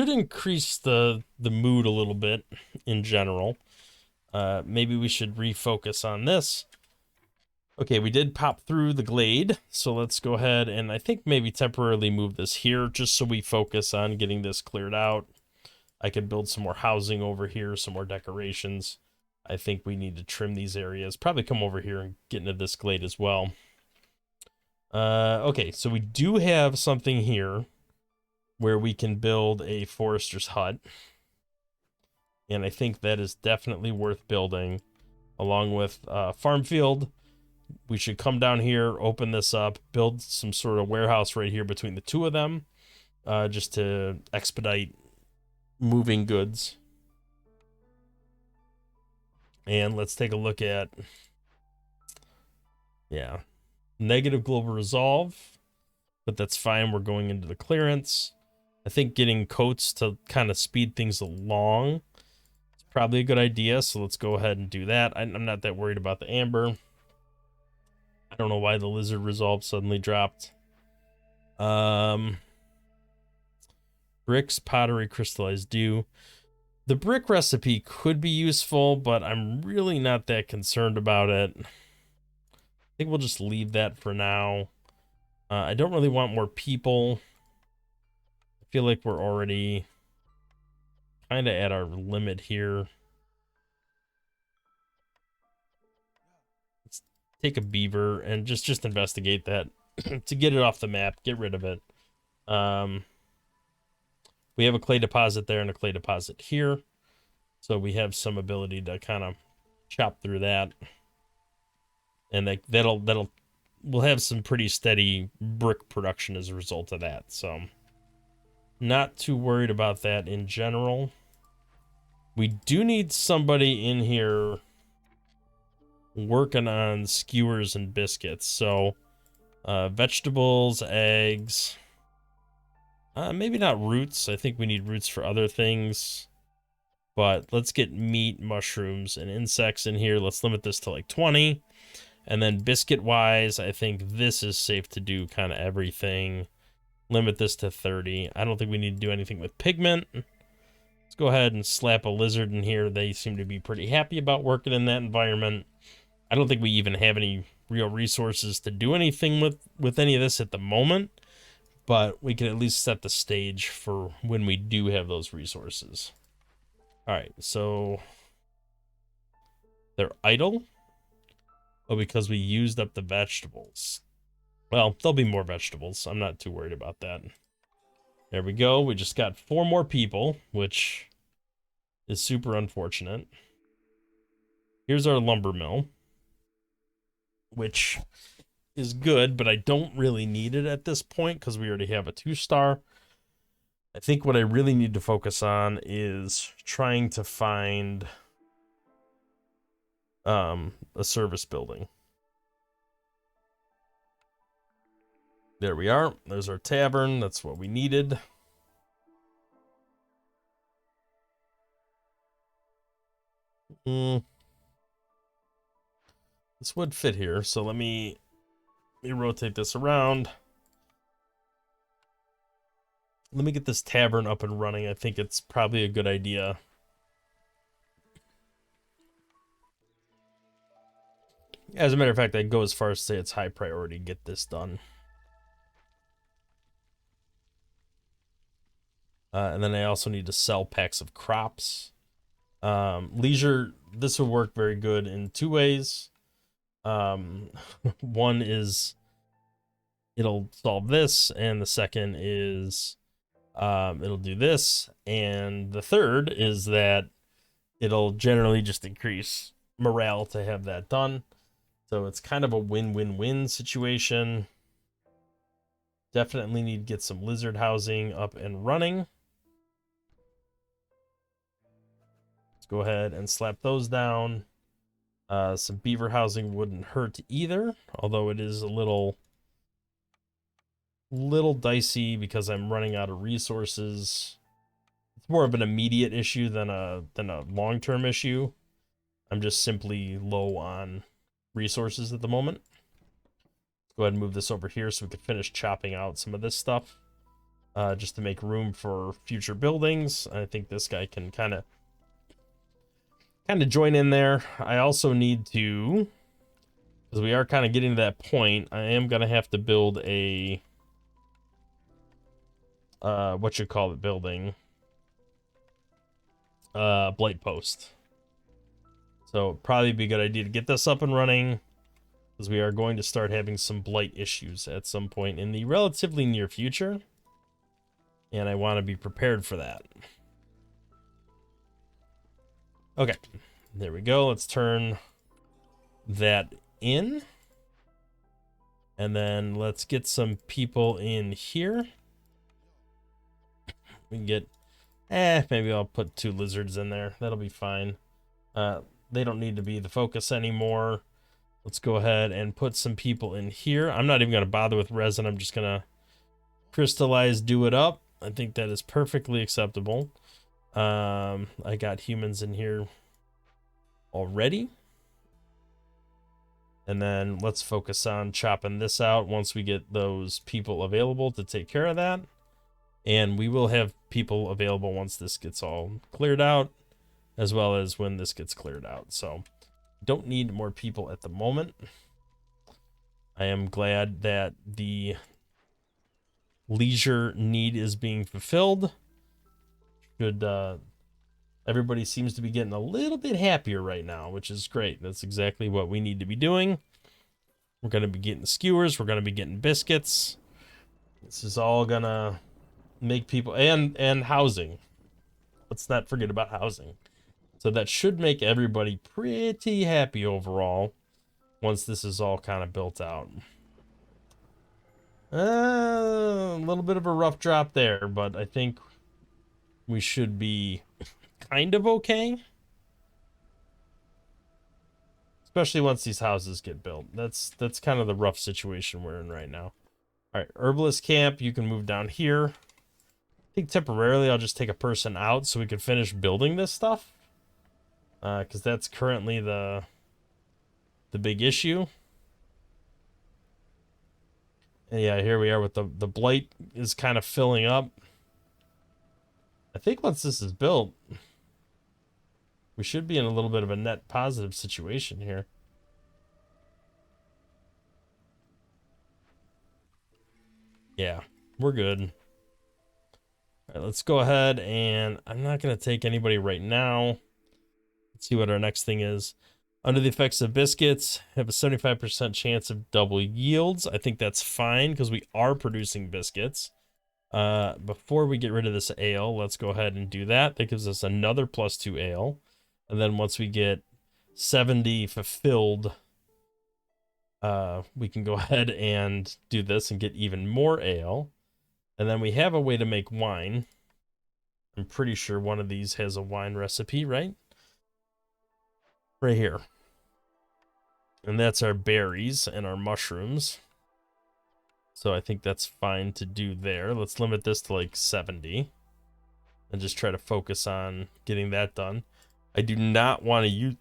increase the mood a little bit in general. Maybe we should refocus on this. Okay, we did pop through the glade, so let's go ahead and I think maybe temporarily move this here just so we focus on getting this cleared out. I could build some more housing over here, some more decorations. I think we need to trim these areas. Probably come over here and get into this glade as well. Okay, so we do have something here where we can build a forester's hut. And I think that is definitely worth building along with farm field. We should come down here, open this up, build some sort of warehouse right here between the two of them, just to expedite moving goods. And let's take a look at, yeah, negative global resolve, but that's fine. We're going into the clearance. I think getting coats to kind of speed things along is probably a good idea, so let's go ahead and do that. I'm not that worried about the amber. I don't know why the lizard resolve suddenly dropped. Bricks, pottery, crystallized dew. The brick recipe could be useful, but I'm really not that concerned about it. I think we'll just leave that for now. I don't really want more people. I feel like we're already kind of at our limit here. Let's take a beaver and just investigate that to get it off the map, get rid of it. We have a clay deposit there and a clay deposit here, so we have some ability to kind of chop through that, and we'll have some pretty steady brick production as a result of that. So not too worried about that in general. We do need somebody in here working on skewers and biscuits. So vegetables, eggs, maybe not roots. I think we need roots for other things. But let's get meat, mushrooms, and insects in here. Let's limit this to like 20. And then biscuit-wise, I think this is safe to do kind of everything. Limit this to 30. I don't think we need to do anything with pigment. Let's go ahead and slap a lizard in here. They seem to be pretty happy about working in that environment. I don't think we even have any real resources to do anything with any of this at the moment. But we can at least set the stage for when we do have those resources. All right, so they're idle. Oh, because we used up the vegetables. Well, there'll be more vegetables. I'm not too worried about that. There we go. We just got 4 more people, which is super unfortunate. Here's our lumber mill, which is good, but I don't really need it at this point because we already have a 2-star. I think what I really need to focus on is trying to find a service building. There we are. There's our tavern. That's what we needed. This would fit here, so let me rotate this around. Let me get this tavern up and running. I think it's probably a good idea. As a matter of fact, I'd go as far as to say it's high priority to get this done. And then I also need to sell packs of crops. Leisure, this will work very good in 2 ways. One is it'll solve this, and the second is it'll do this, and the third is that it'll generally just increase morale to have that done. So it's kind of a win-win-win situation. Definitely need to get some lizard housing up and running. Let's go ahead and slap those down. Some beaver housing wouldn't hurt either, although it is a little dicey because I'm running out of resources. It's more of an immediate issue than a long-term issue. I'm just simply low on resources at the moment. Let's go ahead and move this over here so we can finish chopping out some of this stuff, just to make room for future buildings. I think this guy can kind of join in there. I also need to, because we are kind of getting to that point, I am going to have to build a building, blight post. So probably be a good idea to get this up and running, because we are going to start having some blight issues at some point in the relatively near future, and I want to be prepared for that. Okay, there we go. Let's turn that in, and then let's get some people in here. We can get, maybe I'll put 2 lizards in there. That'll be fine. They don't need to be the focus anymore. Let's go ahead and put some people in here. I'm not even going to bother with resin. I'm just going to crystallize, do it up. I think that is perfectly acceptable. I got humans in here already. And then let's focus on chopping this out once we get those people available to take care of that. And we will have people available once this gets all cleared out, as well as when this gets cleared out. So don't need more people at the moment. I am glad that the leisure need is being fulfilled. Should everybody seems to be getting a little bit happier right now, which is great. That's exactly what we need to be doing. We're going to be getting skewers. We're going to be getting biscuits. This is all going to make people, and housing. Let's not forget about housing. So that should make everybody pretty happy overall once this is all kind of built out. A little bit of a rough drop there, but I think we should be kind of okay. Especially once these houses get built. That's kind of the rough situation we're in right now. All right, herbalist camp, you can move down here. I think temporarily I'll just take a person out so we can finish building this stuff. Because that's currently the big issue. And yeah, here we are with the blight is kind of filling up. I think once this is built, we should be in a little bit of a net positive situation here. Yeah, we're good. All right, let's go ahead, and I'm not going to take anybody right now. Let's see what our next thing is. Under the effects of biscuits, have a 75% chance of double yields. I think that's fine because we are producing biscuits. Before we get rid of this ale, let's go ahead and do that. That gives us another +2 ale. And then once we get 70 fulfilled, we can go ahead and do this and get even more ale. And then we have a way to make wine. I'm pretty sure one of these has a wine recipe, right? Right here. And that's our berries and our mushrooms. So I think that's fine to do there. Let's limit this to like 70. And just try to focus on getting that done. I do not want to use...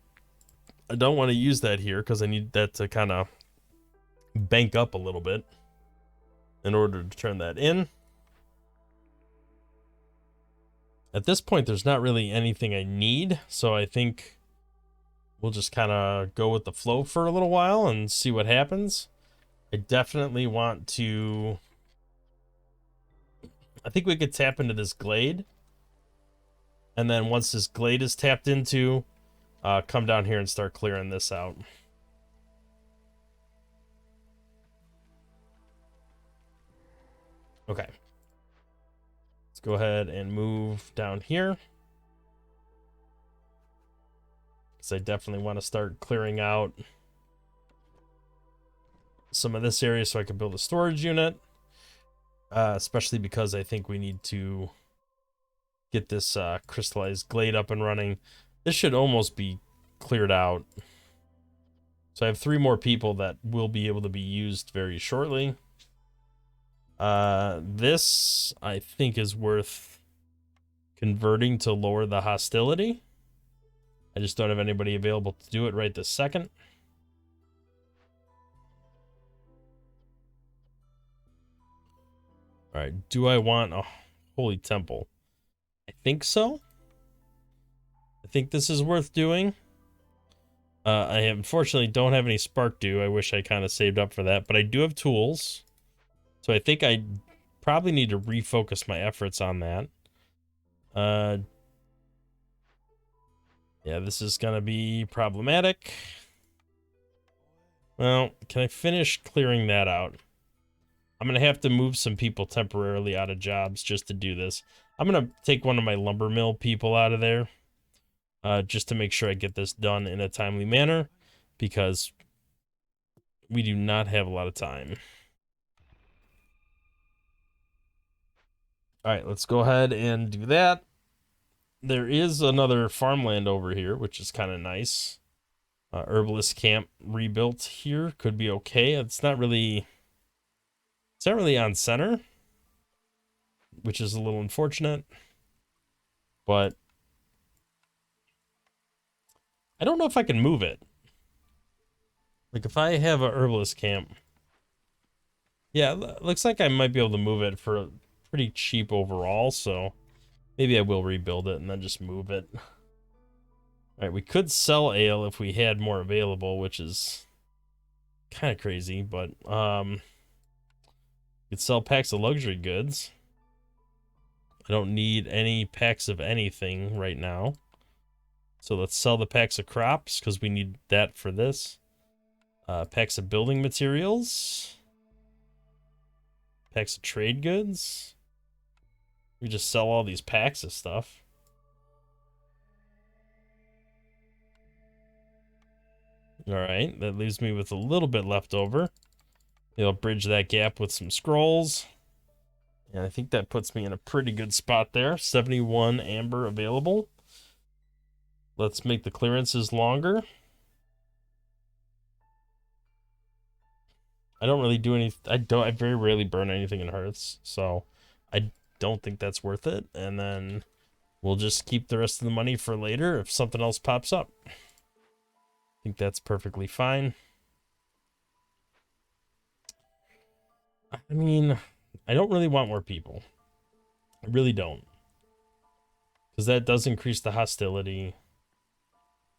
I don't want to use that here because I need that to kind of bank up a little bit in order to turn that in. At this point, there's not really anything I need, so I think we'll just kind of go with the flow for a little while and see what happens. I definitely want to... I think we could tap into this glade. And then once this glade is tapped into, come down here and start clearing this out. Okay. Let's go ahead and move down here. Because I definitely want to start clearing out some of this area so I can build a storage unit. Especially because I think we need to get this crystallized glade up and running. This should almost be cleared out. So I have 3 more people that will be able to be used very shortly. This, I think, is worth converting to lower the hostility. I just don't have anybody available to do it right this second. All right, do I want a holy temple? I think so. I think this is worth doing. I unfortunately don't have any spark dew. I wish I kind of saved up for that, but I do have tools. So I think I probably need to refocus my efforts on that. Yeah, this is going to be problematic. Well, can I finish clearing that out? I'm going to have to move some people temporarily out of jobs just to do this. I'm going to take one of my lumber mill people out of there. Just to make sure I get this done in a timely manner. Because we do not have a lot of time. Alright, let's go ahead and do that. There is another farmland over here, which is kind of nice. Herbalist camp rebuilt here could be okay. It's not really on center, which is a little unfortunate. But I don't know if I can move it. Like if I have a herbalist camp, yeah, looks like I might be able to move it for pretty cheap overall. So maybe I will rebuild it and then just move it. All right, we could sell ale if we had more available, which is kind of crazy, but could sell packs of luxury goods. I don't need any packs of anything right now. So let's sell the packs of crops because we need that for this. Packs of building materials. Packs of trade goods. We just sell all these packs of stuff. Alright, that leaves me with a little bit left over. It'll bridge that gap with some scrolls. And I think that puts me in a pretty good spot there. 71 amber available. Let's make the clearances longer. I don't really do any. I very rarely burn anything in hearths, so I don't think that's worth it. And then we'll just keep the rest of the money for later if something else pops up. I think that's perfectly fine. I mean, I don't really want more people. I really don't. Because that does increase the hostility.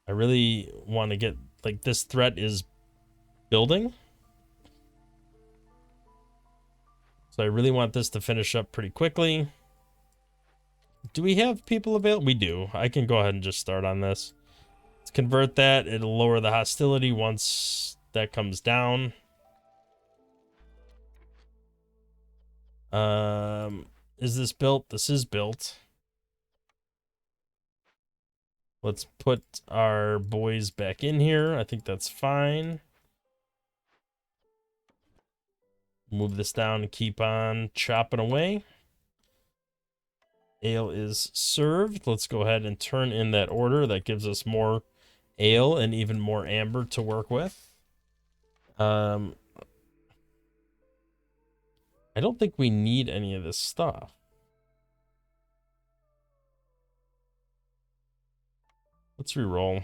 I really want to get, like, this threat is building. So I really want this to finish up pretty quickly. Do we have people available? We do. I can go ahead and just start on this. Let's convert that. It'll lower the hostility once that comes down. Is this built? This is built. Let's put our boys back in here. I think that's fine. Move this down and keep on chopping away. Ale is served. Let's go ahead and turn in that order. That gives us more ale and even more amber to work with. I don't think we need any of this stuff. Let's re-roll.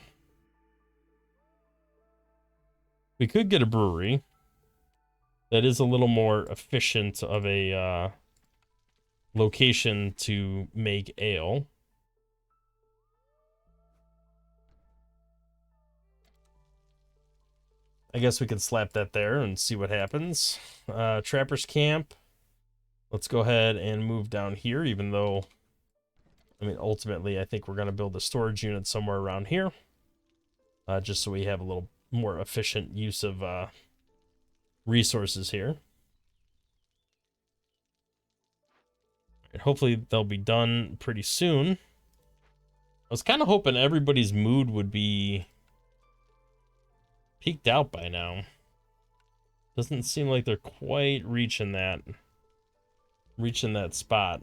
We could get a brewery. That is a little more efficient of a location to make ale. I guess we could slap that there and see what happens. Trapper's Camp. Let's go ahead and move down here, even though, I mean, ultimately, I think we're going to build a storage unit somewhere around here. Just so we have a little more efficient use of resources here. And hopefully they'll be done pretty soon. I was kind of hoping everybody's mood would be peaked out by now. Doesn't seem like they're quite reaching that spot.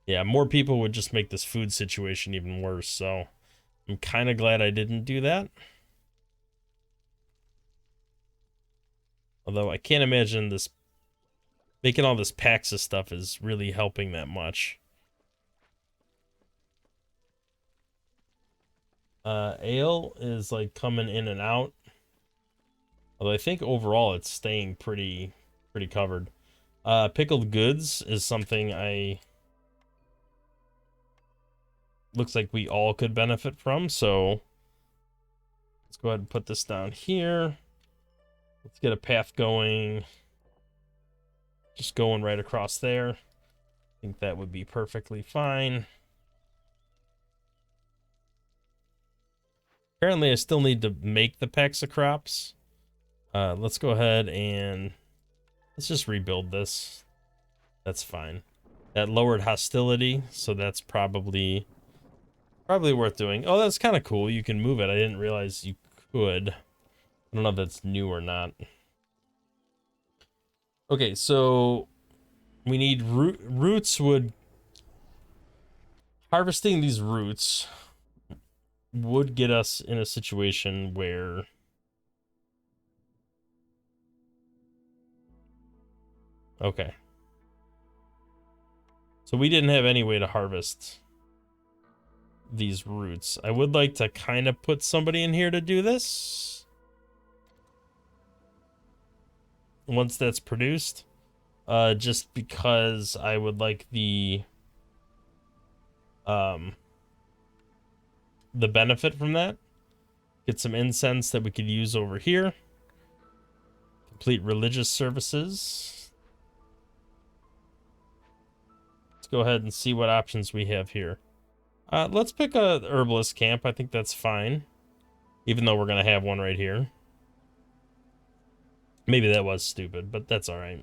Yeah, more people would just make this food situation even worse, so I'm kind of glad I didn't do that. Although I can't imagine this making all this packs of stuff is really helping that much. Ale is like coming in and out. Although I think overall it's staying pretty covered. Pickled goods is something looks like we all could benefit from, so let's go ahead and put this down here. Let's get a path going. Just going right across there. I think that would be perfectly fine. Apparently I still need to make the packs of crops. Let's go ahead and let's just rebuild this. That's fine. That lowered hostility, so that's probably worth doing. Oh, that's kind of cool. You can move it. I didn't realize you could. I don't know if that's new or not. Okay, so we need roots would... Harvesting these roots would get us in a situation where... Okay. So we didn't have any way to harvest these roots. I would like to kind of put somebody in here to do this. Once that's produced. Just because I would like the benefit from that. Get some incense that we could use over here. complete religious services. Let's go ahead and see what options we have here. Let's pick a herbalist camp. I think that's fine. Even though we're going to have one right here. Maybe that was stupid, but that's all right.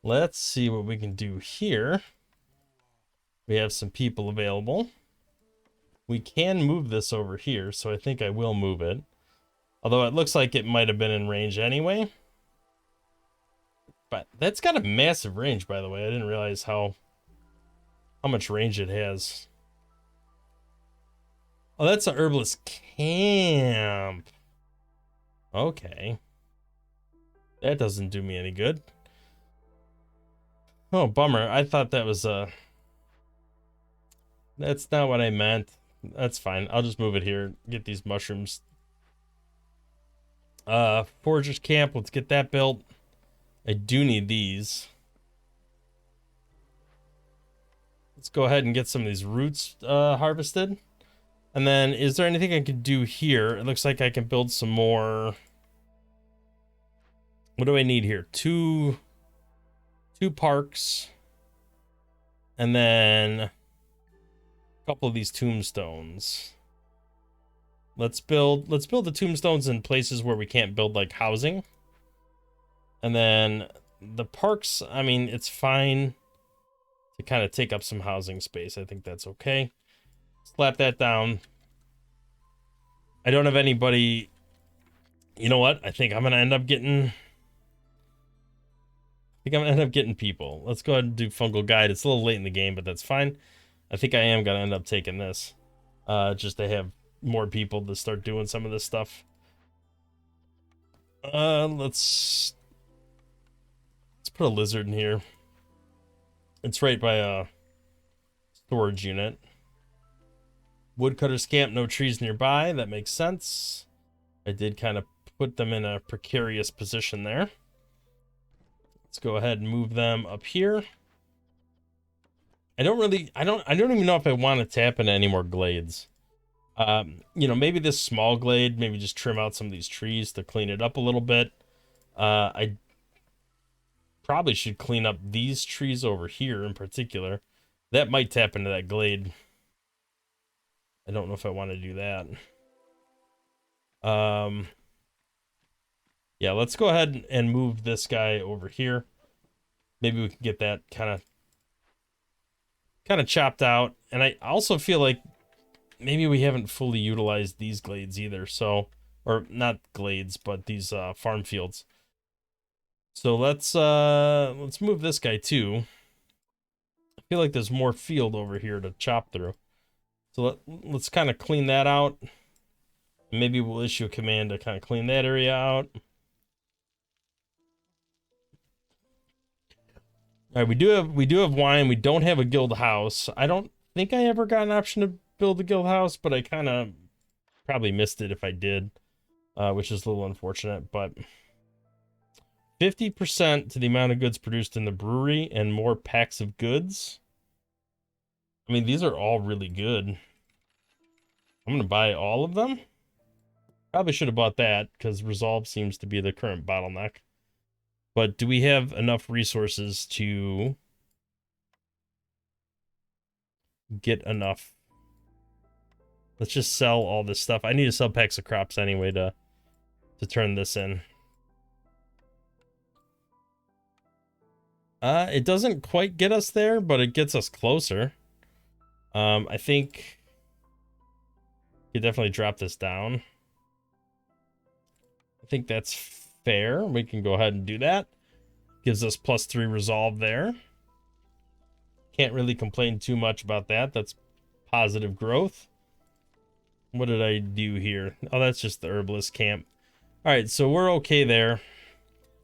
Let's see what we can do here. We have some people available. We can move this over here, so I think I will move it. Although it looks like it might have been in range anyway. But that's got a massive range, by the way. I didn't realize how much range it has. Oh, that's a herbalist camp. Okay. That doesn't do me any good. Oh, bummer. I thought that was that's not what I meant. That's fine. I'll just move it here. Get these mushrooms. Foragers camp. Let's get that built. I do need these. Let's go ahead and get some of these roots harvested. And then, is there anything I can do here? It looks like I can build some more. What do I need here? Two parks. And then a couple of these tombstones. Let's build the tombstones in places where we can't build like housing. And then the parks, I mean, it's fine to kind of take up some housing space. I think that's okay. Slap that down. I don't have anybody. You know what? I think I'm gonna end up getting people. Let's go ahead and do fungal guide. It's a little late in the game, but that's fine. I think I am gonna end up taking this. Just to have more people to start doing some of this stuff. Let's put a lizard in here. It's right by a storage unit. Woodcutter's camp, no trees nearby. That makes sense. I did kind of put them in a precarious position there. Let's go ahead and move them up here. I don't even know if I want to tap into any more glades. You know, maybe this small glade, maybe just trim out some of these trees to clean it up a little bit. I probably should clean up these trees over here in particular. That might tap into that glade. I don't know if I want to do that. Yeah, let's go ahead and move this guy over here. Maybe we can get that kind of chopped out. And I also feel like maybe we haven't fully utilized these glades either. So, or not glades, but these farm fields. So let's move this guy too. I feel like there's more field over here to chop through. So let's kind of clean that out. Maybe we'll issue a command to kind of clean that area out. All right, we do have wine. We don't have a guild house. I don't think I ever got an option to build a guild house, but I kind of probably missed it if I did, which is a little unfortunate. But 50% to the amount of goods produced in the brewery and more packs of goods. I mean, these are all really good. I'm going to buy all of them. Probably should have bought that because resolve seems to be the current bottleneck. But do we have enough resources to get enough? Let's just sell all this stuff. I need to sell packs of crops anyway to turn this in. It doesn't quite get us there, but it gets us closer. I think you definitely drop this down. I think that's fair. We can go ahead and do that. Gives us +3 resolve there. Can't really complain too much about that. That's positive growth. What did I do here? Oh, that's just the herbalist camp. All right, so we're okay there.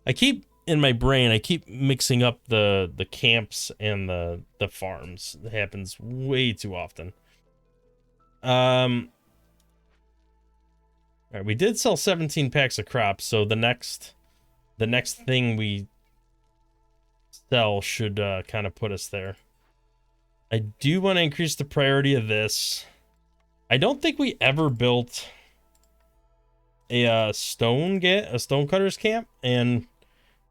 I keep in my brain, I keep mixing up the camps and the farms. It happens way too often. All right, we did sell 17 packs of crops, so the next thing we sell should kind of put us there. I do want to increase the priority of this. I don't think we ever built a stonecutter's camp, and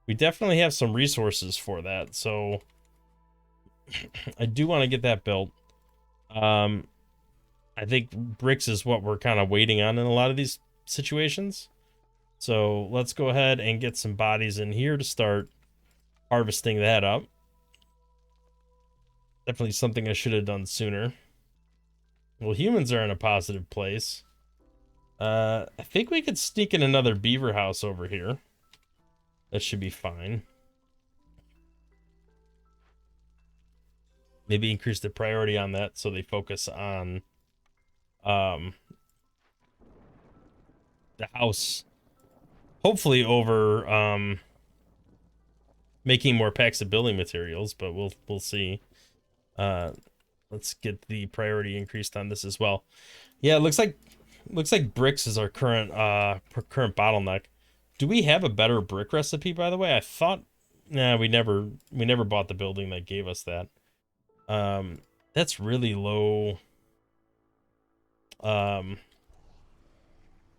we definitely have some resources for that. So I do want to get that built. I think bricks is what we're kind of waiting on in a lot of these situations. So let's go ahead and get some bodies in here to start harvesting that up. Definitely something I should have done sooner. Well, humans are in a positive place. I think we could sneak in another beaver house over here. That should be fine. Maybe increase the priority on that so they focus on the house. Hopefully over making more packs of building materials, but we'll see. Let's get the priority increased on this as well. Yeah, it looks like bricks is our current bottleneck. Do we have a better brick recipe, by the way? I thought, nah, we never bought the building that gave us that. That's really low.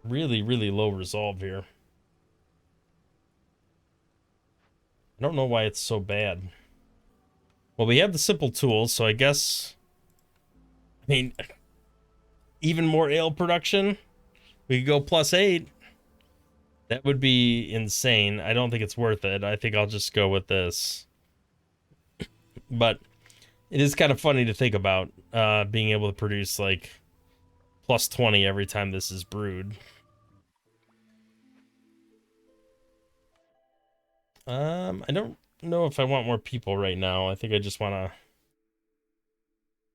Really low resolve here. I don't know why it's so bad. Well, we have the simple tools, so I guess, I mean, even more ale production. We could go +8. That would be insane. I don't think it's worth it. I think I'll just go with this. But it is kind of funny to think about being able to produce like +20 every time this is brewed. I don't know if I want more people right now. I think I just want to.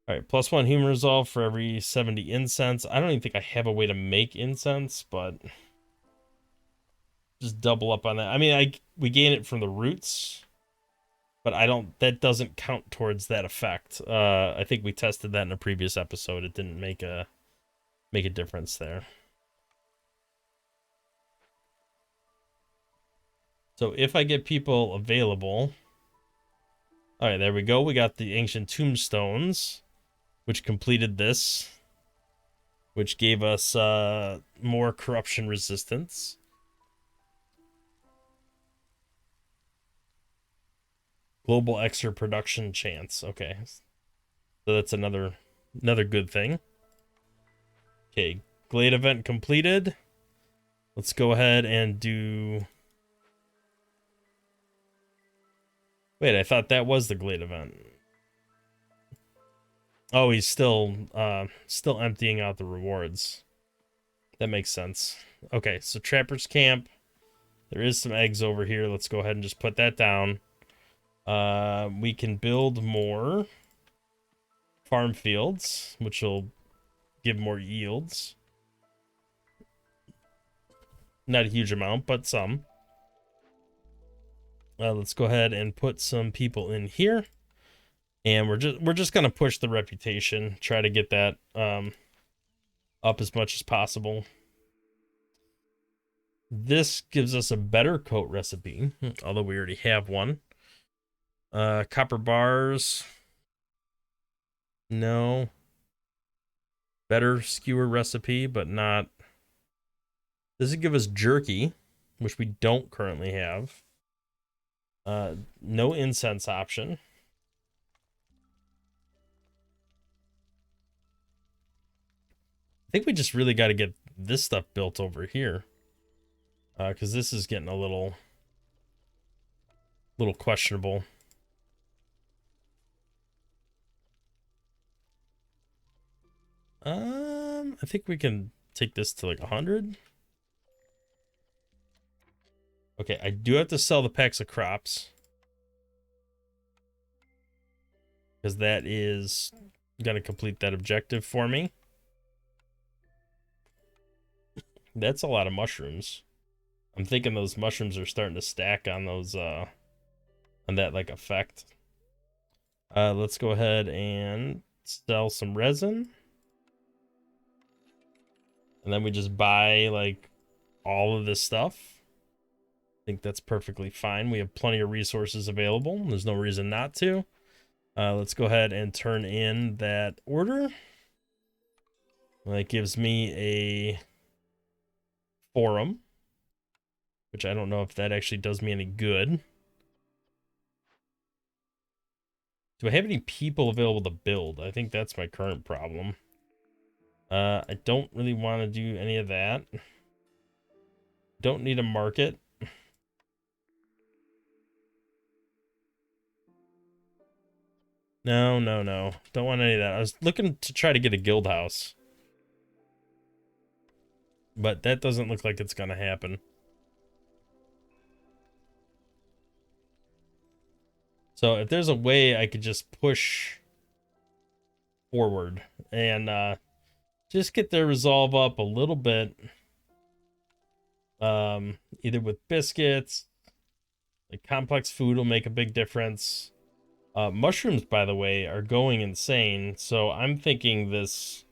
All right, +1 human resolve for every 70 incense. I don't even think I have a way to make incense, but just double up on that. I mean, we gain it from the roots, but that doesn't count towards that effect. I think we tested that in a previous episode. It didn't make a difference there. So if I get people available, all right, there we go. We got the ancient tombstones, which completed this, which gave us more corruption resistance. Global extra production chance. Okay, so that's another good thing. Okay, Glade event completed. Let's go ahead and do. Wait, I thought that was the Glade event. Oh, he's still emptying out the rewards. That makes sense. Okay, so Trapper's Camp. There is some eggs over here. Let's go ahead and just put that down. We can build more farm fields, which will give more yields. Not a huge amount, but some. Let's go ahead and put some people in here. And we're just gonna push the reputation, try to get that up as much as possible. This gives us a better coat recipe, although we already have one. Copper bars. No. Better skewer recipe, but not. This would give us jerky, which we don't currently have. No incense option. I think we just really got to get this stuff built over here. Because this is getting a little questionable. I think we can take this to like 100. Okay, I do have to sell the packs of crops. Because that is going to complete that objective for me. That's a lot of mushrooms. I'm thinking those mushrooms are starting to stack on those, on that, like, effect. Let's go ahead and sell some resin. And then we just buy, like, all of this stuff. I think that's perfectly fine. We have plenty of resources available. There's no reason not to. Let's go ahead and turn in that order. That gives me a forum, which I don't know if that actually does me any good. Do I have any people available to build? I think that's my current problem. I don't really want to do any of that. Don't need a market. No, no, no. Don't want any of that. I was looking to try to get a guild house. But that doesn't look like it's going to happen. So if there's a way I could just push forward and just get their resolve up a little bit. Either with biscuits, like complex food will make a big difference. Mushrooms, by the way, are going insane. So I'm thinking this,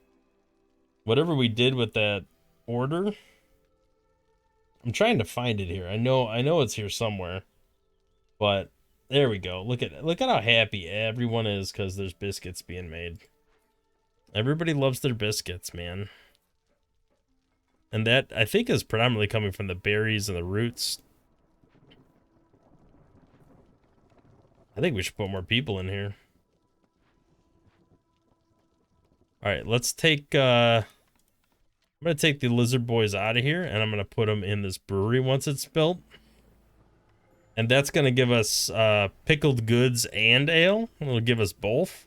whatever we did with that order, I'm trying to find it here. I know it's here somewhere, but there we go. Look at how happy everyone is because there's biscuits being made. Everybody loves their biscuits, man. And that, I think, is predominantly coming from the berries and the roots. I think we should put more people in here. Alright, let's take, I'm going to take the lizard boys out of here, and I'm going to put them in this brewery once it's built. And that's going to give us pickled goods and ale. It'll give us both.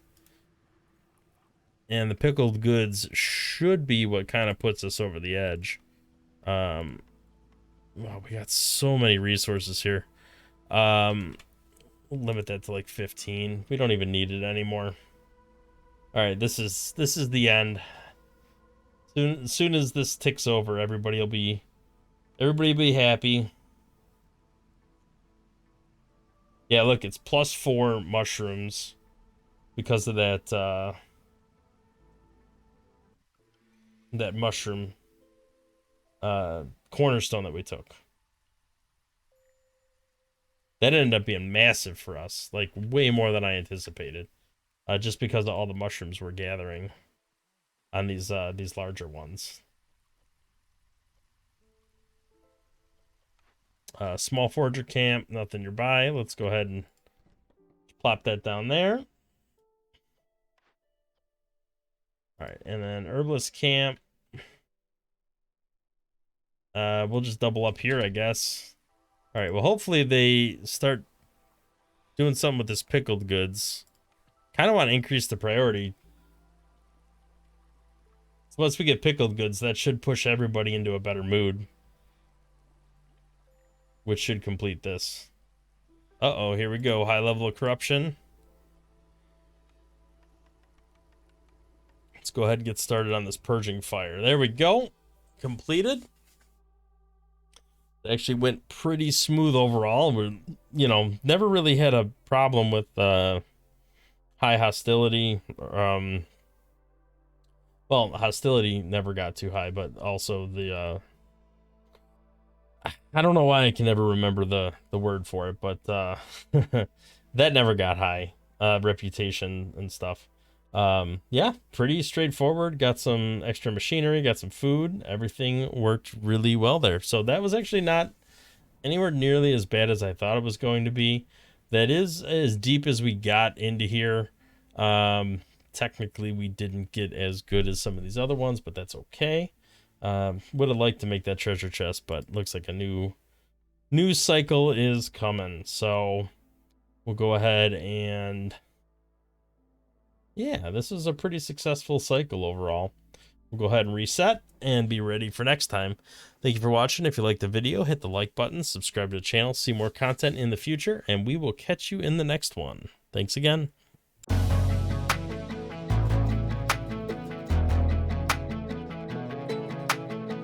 And the pickled goods should be what kind of puts us over the edge. Wow, we got so many resources here. We'll limit that to like 15. We don't even need it anymore. All right, this is the end. As soon as this ticks over, everybody will be happy. Yeah, look, it's +4 mushrooms because of that that mushroom cornerstone that we took. That ended up being massive for us, like way more than I anticipated, just because of all the mushrooms we're gathering on these larger ones. Small forager camp, nothing nearby. Let's go ahead and plop that down there. All right, and then herbalist camp. We'll just double up here, I guess. All right, well, hopefully they start doing something with this pickled goods. Kind of want to increase the priority. So once we get pickled goods, that should push everybody into a better mood, which should complete this. Uh-oh, here we go. High level of corruption. Let's go ahead and get started on this purging fire. There we go. Completed. It actually went pretty smooth overall. We're, never really had a problem with high hostility. Well, hostility never got too high, but also the I don't know why I can never remember the word for it, but that never got high. Reputation and stuff. Yeah, pretty straightforward. Got some extra machinery, got some food. Everything worked really well there. So that was actually not anywhere nearly as bad as I thought it was going to be. That is as deep as we got into here. Technically, we didn't get as good as some of these other ones, but that's okay. Would have liked to make that treasure chest, but looks like a new cycle is coming. So we'll go ahead and... yeah, this is a pretty successful cycle overall. We'll go ahead and reset and be ready for next time. Thank you for watching. If you liked the video, hit the like button, subscribe to the channel, see more content in the future, and we will catch you in the next one. Thanks again.